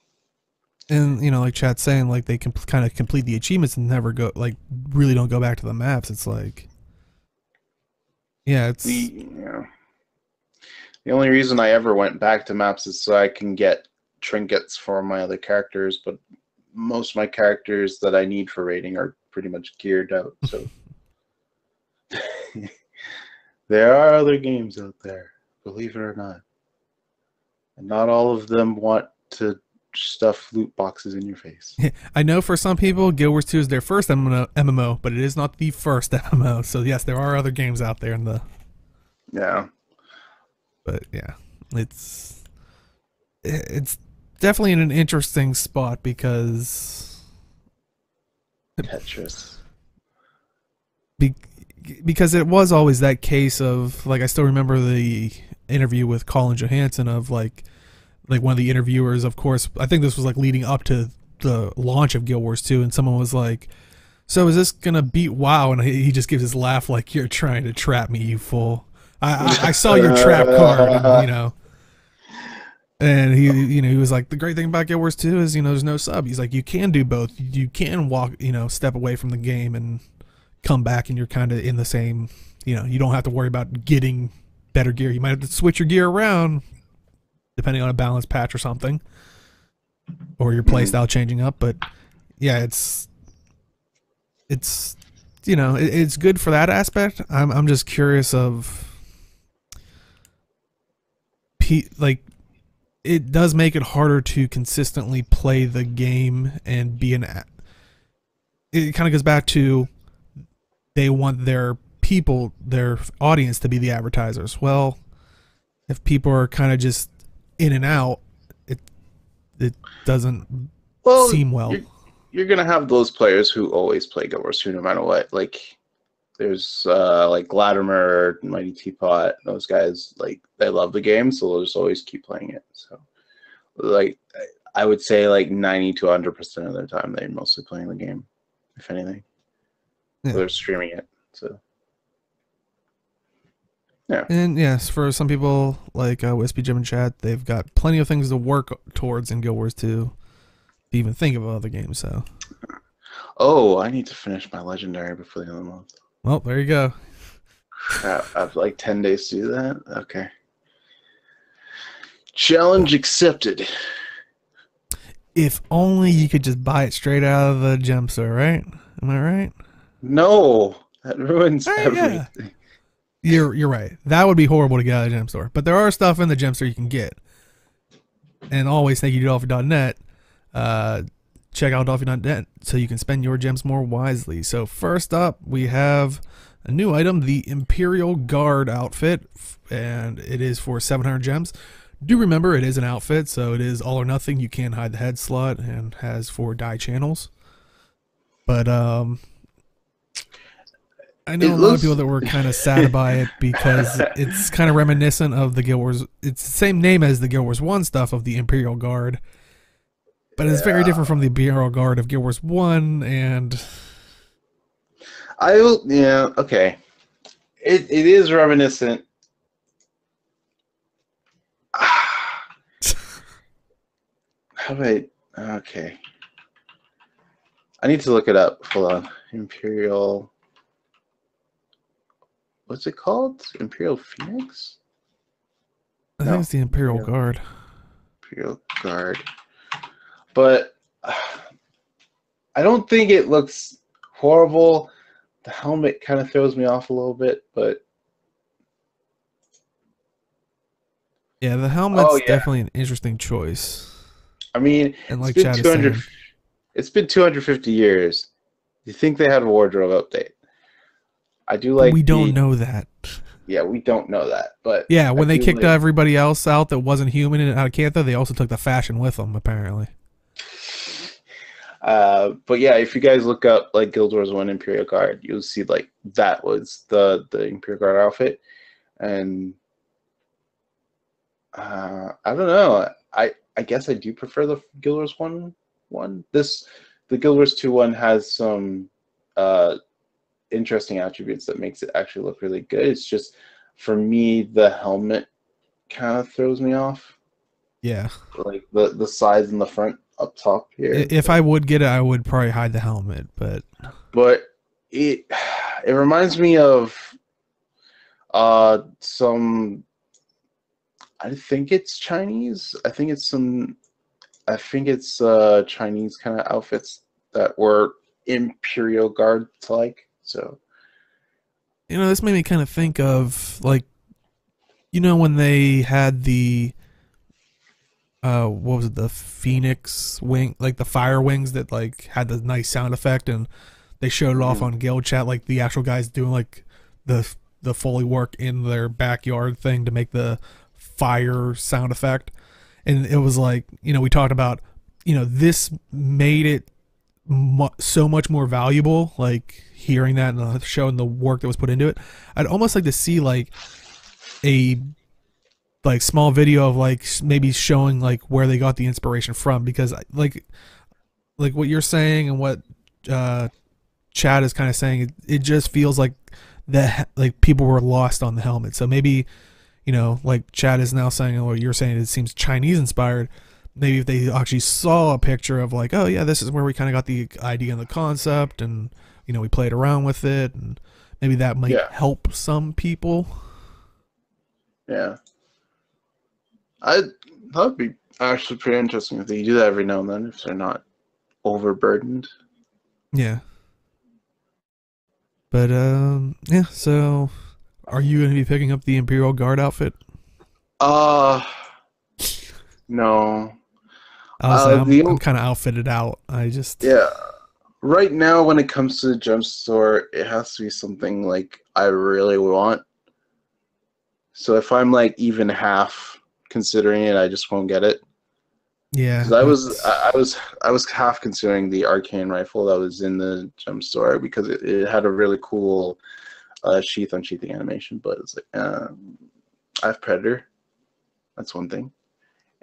And like chat's saying, like they can kind of complete the achievements and never go like really don't go back to the maps. It's like yeah, the it's the only reason I ever went back to maps is so I can get trinkets for my other characters, but most of my characters that I need for raiding are pretty much geared out. So there are other games out there, believe it or not. And not all of them want to stuff loot boxes in your face. I know for some people, Guild Wars 2 is their first MMO, but it is not the first MMO. So yes, there are other games out there in the. Yeah. But yeah, it's definitely in an interesting spot because Tetris. Because it was always that case of, like, I still remember the interview with Colin Johansson of like one of the interviewers, of course, I think this was like leading up to the launch of Guild Wars 2, and someone was like, so is this gonna beat WoW? And he just gives his laugh like, you're trying to trap me, you fool. I saw your trap card, and, and he was like, the great thing about Guild Wars 2 is, there's no sub. He's like, you can do both. You can walk, step away from the game and come back, and you're kind of in the same, you don't have to worry about getting better gear. You might have to switch your gear around depending on a balance patch or something, or your playstyle changing up. But yeah, it's it's good for that aspect. I'm just curious of like, it does make it harder to consistently play the game and be it kind of goes back to, they want their audience to be the advertisers. Well, if people are kind of just in and out, it doesn't seem well. You're gonna have those players who always play Guild Wars 2 no matter what. Like, there's like Latimer, Mighty Teapot, those guys, like, they love the game, so they'll just always keep playing it. So, like, I would say like 90 to 100% of their time they're mostly playing the game, if anything. Yeah. They're streaming it. So yeah. And yes, for some people like Wispy Jim and Chat, they've got plenty of things to work towards in Guild Wars 2 to even think of other games. So, I need to finish my legendary before the end of the month. Well, there you go. I have like 10 days to do that. Okay. Challenge accepted. If only you could just buy it straight out of the gem store, right? Am I right? No, that ruins everything. Yeah. You're right. That would be horrible to get out of the gem store. But there are stuff in the gem store you can get. And always thank you to Dolphin.net. Check out Dolphin.net so you can spend your gems more wisely. So first up, we have a new item, the Imperial Guard outfit, and it is for 700 gems. Do remember, it is an outfit, so it is all or nothing. You can hide the head slot and has 4 die channels. But I know a lot of people that were kind of sad by it because it's kind of reminiscent of the Guild Wars. It's the same name as the Guild Wars 1 stuff of the Imperial Guard, but it's very different from the Imperial Guard of Guild Wars 1. And okay, it is reminiscent. Okay, I need to look it up. Hold on. Imperial. What's it called? Imperial Phoenix? I think it's the Imperial Guard. Imperial Guard. But I don't think it looks horrible. The helmet kind of throws me off a little bit, but yeah, the helmet's definitely an interesting choice. I mean, and like it's been 250 years. You think they had a wardrobe update? I do like. We don't know that. Yeah, we don't know that, but yeah, when they kicked everybody else out that wasn't human out of Cantha, they also took the fashion with them, apparently. But yeah, if you guys look up like Guild Wars 1 Imperial Guard, you'll see like that was the Imperial Guard outfit, and I don't know. I guess I do prefer the Guild Wars 1 one. The Guild Wars 2 one has some interesting attributes that makes it actually look really good. It's just, for me, the helmet kind of throws me off. Yeah. Like the sides and the front up top here. If I would get it, I would probably hide the helmet, but it reminds me of some, I think it's Chinese. I think it's Chinese kind of outfits that were Imperial Guard like. So, this made me kind of think of, like, when they had the what was it, the Phoenix wing, like the fire wings that like had the nice sound effect, and they showed it off Mhm. on Guild Chat, like the actual guys doing like the the Foley work in their backyard thing to make the fire sound effect. And it was like, we talked about, this made it so much more valuable, like hearing that and showing the work that was put into it. I'd almost like to see like a like small video of like maybe showing like where they got the inspiration from, because like what you're saying and what uh Chad is kind of saying, it just feels like that like people were lost on the helmet. So maybe, like Chad is now saying, and what you're saying, it seems Chinese inspired. Maybe if they actually saw a picture of like, oh yeah, this is where we kind of got the idea and the concept, and we played around with it, and maybe that might Yeah, help some people. yeah. I that would be actually pretty interesting if they do that every now and then, if they're not overburdened. Yeah. But yeah. So, are you going to be picking up the Imperial Guard outfit? Uh no. I was saying I'm The I'm kind of outfitted out. I just Yeah, right now when it comes to the gem store, it has to be something like I really want. So if I'm like even half considering it, I just won't get it. yeah. Because I was half considering the arcane rifle that was in the gem store because it had a really cool sheath unsheathing animation, but it's like I have predator. That's one thing,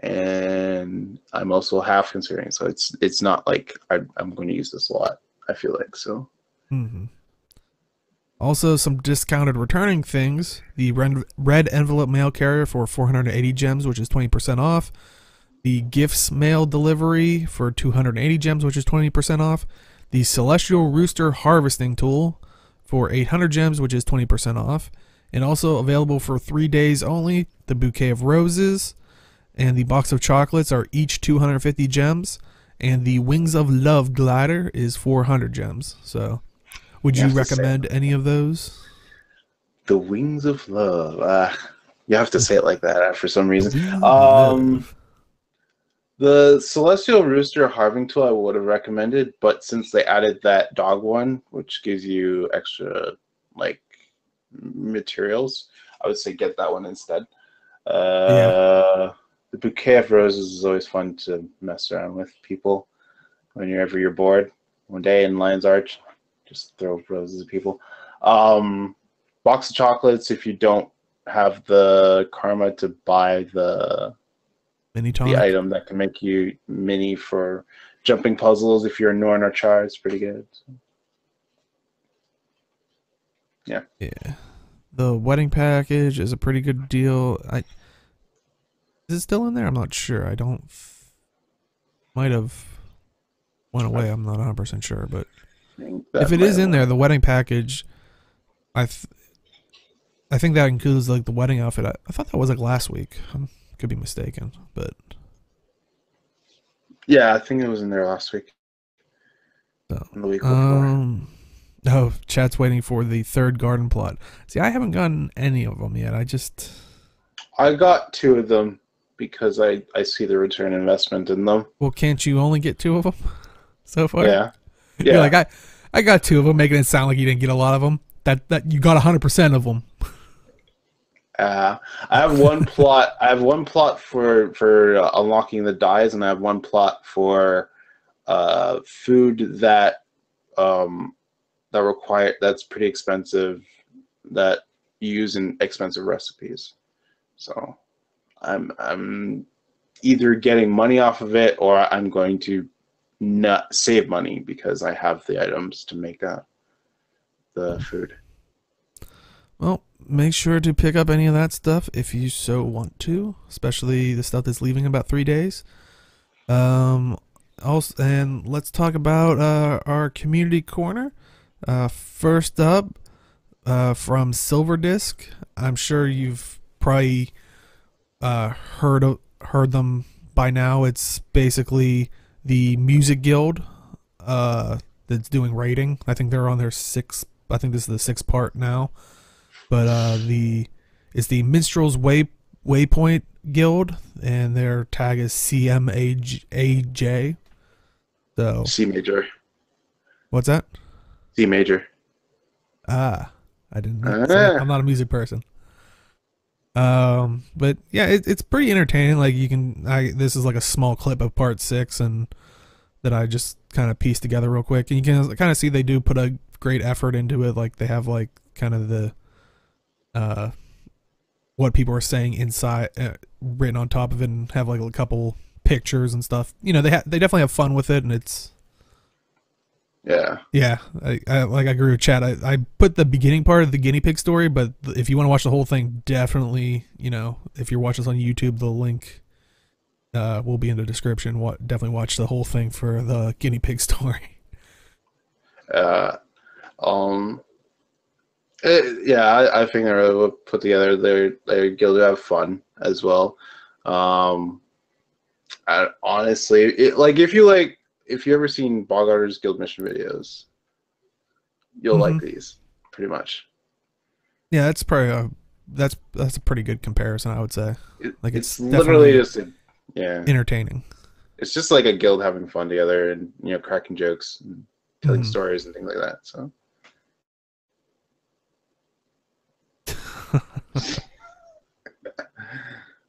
and I'm also half considering. So it's not like I'm going to use this a lot. I feel like so. hmm Also, some discounted returning things. The red envelope mail carrier for 480 gems, which is 20% off. The gifts mail delivery for 280 gems, which is 20% off. The celestial rooster harvesting tool for 800 gems, which is 20% off. And also available for 3 days only, the bouquet of roses and the box of chocolates are each 250 gems. And the wings of love glider is 400 gems. So, would You you have to say it. recommend any of those? The wings of love. You have to say it like that for some The reason. wings of Um, love. the celestial rooster harvesting tool I would have recommended, but since they added that dog one, which gives you extra like materials, I would say get that one instead. Yeah. The bouquet of roses is always fun to mess around with people whenever you're bored. One day in Lion's Arch, just throw roses at people. Um, Box of chocolates if you don't have the karma to buy Mini the tonic. item that can make you mini for jumping puzzles. If you're a Norn or Char, it's pretty good. So, yeah. Yeah. The wedding package is a pretty good deal. Is it still in there? I'm not sure. I don't. Might have went I away. I'm not 100% sure, but think if that it might is have in there, went. the wedding package, I th- I think that includes like the wedding outfit. I thought that was like last week. I could be mistaken, but Yeah, I think it was in there last week so and the week before. um. Oh, chat's waiting for the third garden plot. See, I haven't gotten any of them yet. I just I got two of them because I see the return investment in them. well, can't you only get two of them so far? Yeah, You're like yeah. I got two of them, making it sound like you didn't get a lot of them. That you got 100% of them. Uh, I have one plot. I have one plot for unlocking the dies, and I have one plot for food that that's pretty expensive that you use in expensive recipes. So I'm either getting money off of it or I'm going to not save money because I have the items to make the food. Well, make sure to pick up any of that stuff if you so want to, especially the stuff that's leaving in about 3 days. Also, and let's talk about our community corner. First up, from Silver Disc. I'm sure you've probably heard them by now. It's basically the music guild that's doing rating. I think they're on their sixth. I think this is the sixth part now. But it's the Minstrel's Way Waypoint Guild, and their tag is CMAJ. So C major. what's that? C major. Ah, I didn't know. Ah. I'm not a music person. But yeah, it's pretty entertaining. Like this is like a small clip of part 6, and that I just kind of pieced together real quick, and you can kind of see they do put a great effort into it. Like they have like kind of the what people are saying inside written on top of it, and have like a couple pictures and stuff. You know, they definitely have fun with it, and it's yeah. I agree with Chad. I put the beginning part of the guinea pig story, but if you want to watch the whole thing, definitely, you know, if you're watching this on YouTube, the link will be in the description. Definitely watch the whole thing for the guinea pig story. Yeah, I think they really will put together their guild to have fun as well. Honestly, like if you ever seen Bogart's Guild mission videos, you'll like these pretty much. Yeah, that's probably that's a pretty good comparison, I would say. Like it's literally just entertaining. It's just like a guild having fun together, and you know, cracking jokes and telling stories and things like that. So.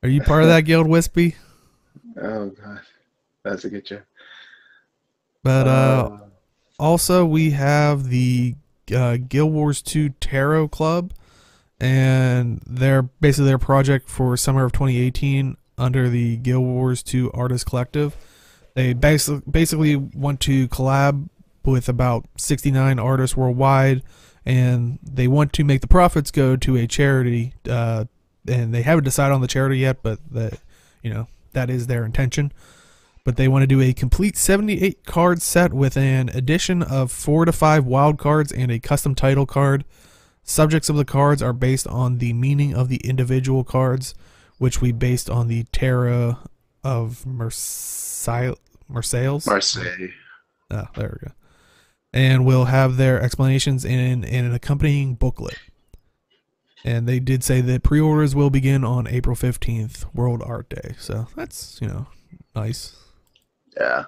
Are you part of that guild, Wispy? Oh god, that's a good joke. But also we have the Guild Wars 2 Tarot Club, and they're basically their project for summer of 2018 under the Guild Wars 2 Artist Collective. They basically want to collab with about 69 artists worldwide, and they want to make the profits go to a charity. And they haven't decided on the charity yet, but that is their intention. But they want to do a complete 78 card set with an addition of 4 to 5 wild cards and a custom title card. Subjects of the cards are based on the meaning of the individual cards, which we based on the Tarot of Marseille. Marseille. Oh, there we go. And we'll have their explanations in an accompanying booklet. And they did say that pre-orders will begin on April 15th, World Art Day. So that's, nice. Yeah.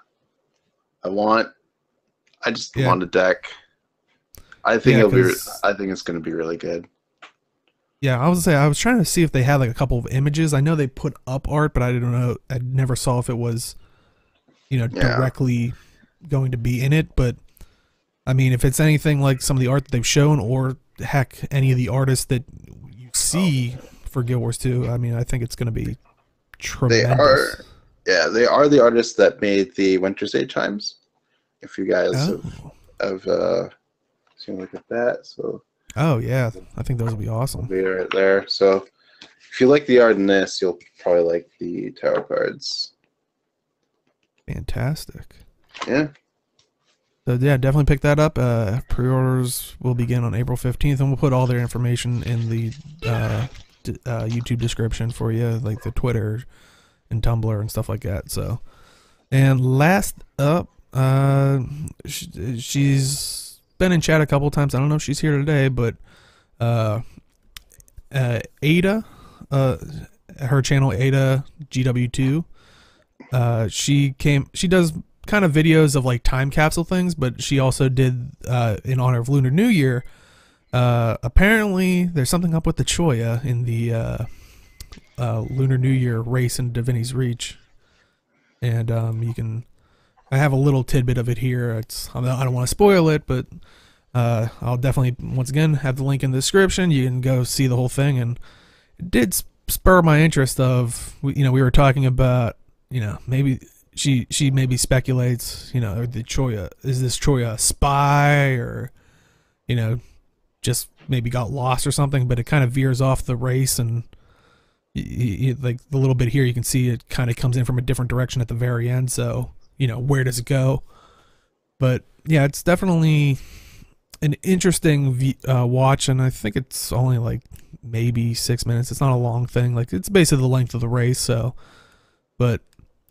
I just want a deck. I think I think it's going to be really good. Yeah, I was trying to see if they had like a couple of images. I know they put up art, but I didn't know. I never saw if it was, directly going to be in it. But I mean, if it's anything like some of the art that they've shown, or heck, any of the artists that you see for Guild Wars 2, I mean, I think it's going to be tremendous. They are the artists that made the Winter's Age Chimes. If you guys have seen a look at that, so. Oh yeah, I think those will be awesome. Be right there. So, if you like the art in this, you'll probably like the tarot cards. Fantastic. Yeah. So yeah, definitely pick that up. Pre-orders will begin on April 15th, and we'll put all their information in the YouTube description for you, like the Twitter and Tumblr and stuff like that. So, and last up, she's been in chat a couple times. I don't know if she's here today, but Ada, her channel Ada GW2, she does kind of videos of like time capsule things, but she also did in honor of Lunar New Year. Apparently there's something up with the Choya in the Lunar New Year race in Divinity's Reach, and I have a little tidbit of it here. I don't want to spoil it, but I'll definitely once again have the link in the description. You can go see the whole thing, and it did spur my interest of, we were talking about, maybe she maybe speculates, or the Choya, is this Choya a spy, or just maybe got lost or something, but it kind of veers off the race, and like the little bit here you can see it kind of comes in from a different direction at the very end, so where does it go? But yeah, it's definitely an interesting watch, and I think it's only like maybe 6 minutes. It's not a long thing, like it's basically the length of the race. So, but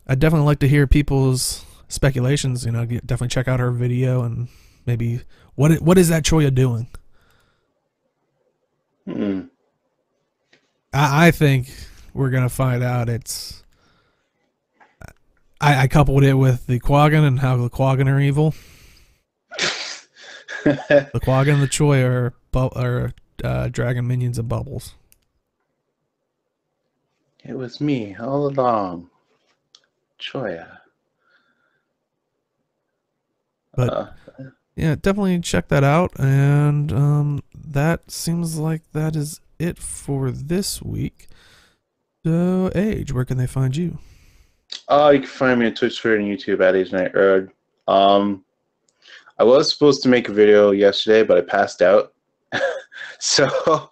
I definitely like to hear people's speculations. Definitely check out her video, and maybe what is that Choya doing? I think we're gonna find out it's. I coupled it with the Quaggan and how the Quaggan are evil. The Quaggan and the Choi are dragon minions of bubbles. It was me all along, Choya. But yeah, definitely check that out. And that seems like that is it for this week. So, Age, where can they find you? You can find me on Twitch, Twitter, and YouTube at Age Night Road. I was supposed to make a video yesterday, but I passed out. So,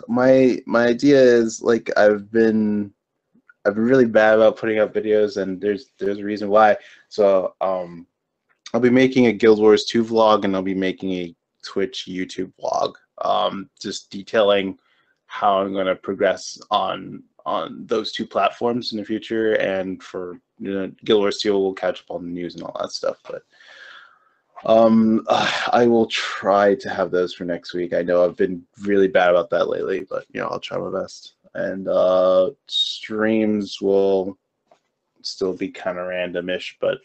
my idea is, like, I've been really bad about putting up videos, and there's a reason why. So I'll be making a Guild Wars 2 vlog, and I'll be making a Twitch YouTube vlog, just detailing how I'm going to progress on those two platforms in the future. And for Guild Wars 2, we'll catch up on the news and all that stuff. But I will try to have those for next week. I know I've been really bad about that lately, but I'll try my best. And streams will still be kind of randomish, but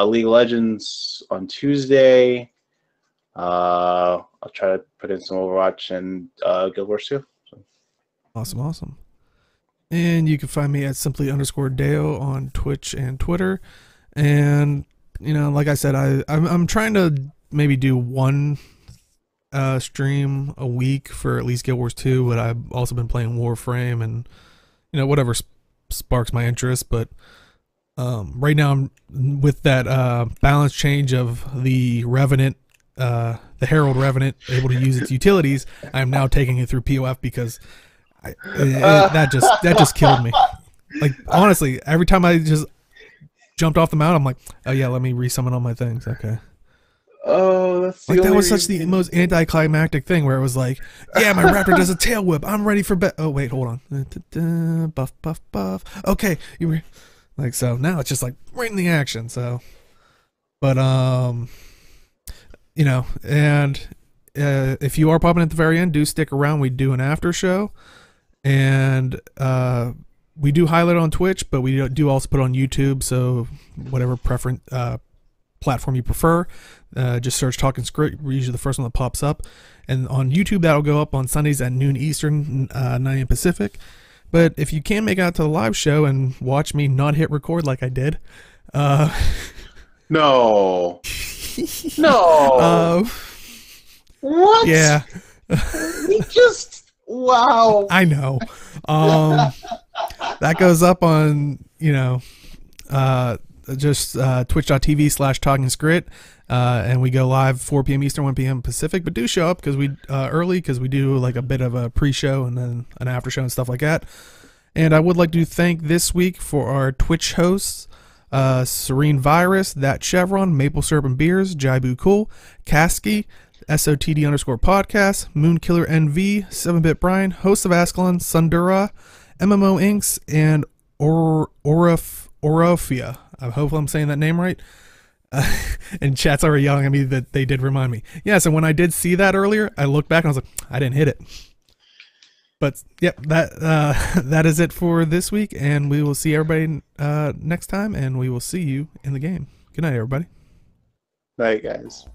League of Legends on Tuesday. I'll try to put in some Overwatch and Guild Wars 2. So. Awesome. And you can find me at simply_Deo on Twitch and Twitter. And like I said, I'm trying to maybe do one stream a week for at least Guild Wars 2, but I've also been playing Warframe and whatever sparks my interest. But right now I'm with that balance change of the Revenant, the Herald Revenant, able to use its utilities. I'm now taking it through PoF because that just killed me. Like, honestly, every time I just jumped off the mount, I'm like, oh yeah, let me resummon all my things. Okay. Oh, that's like that was such the most anticlimactic thing where it was like, yeah, my raptor does a tail whip. I'm ready for bed. Oh wait, hold on. Buff. Okay, you were like, so now it's just like right in the action. So, but and if you are popping at the very end, do stick around. We do an after show, and we do highlight on Twitch, but we do also put on YouTube. So whatever platform you prefer, just search Talking Skritt. We're usually the first one that pops up. And on YouTube, that'll go up on Sundays at noon Eastern, 9 a.m. Pacific. But if you can't make it out to the live show and watch me not hit record like I did, no. What? Yeah. Wow. I know. That goes up on, just twitch.tv/Talking Skritt, and we go live 4 p.m. Eastern, 1 p.m. Pacific. But do show up because we early, because we do like a bit of a pre-show and then an after show and stuff like that. And I would like to thank this week for our Twitch hosts: Serene Virus, That Chevron, Maple Syrup and Beers, Jaibu Cool, Kasky, SOTD_podcast, Moonkiller NV, 7-Bit Brian, host of Ascalon, Sundura, MMO Inks, and Orofia. I hope I'm saying that name right. And chat's already yelling at me that they did remind me. Yeah, so when I did see that earlier, I looked back and I was like, I didn't hit it. But yep, that is it for this week, and we will see everybody next time, and we will see you in the game. Good night, everybody. Night, guys.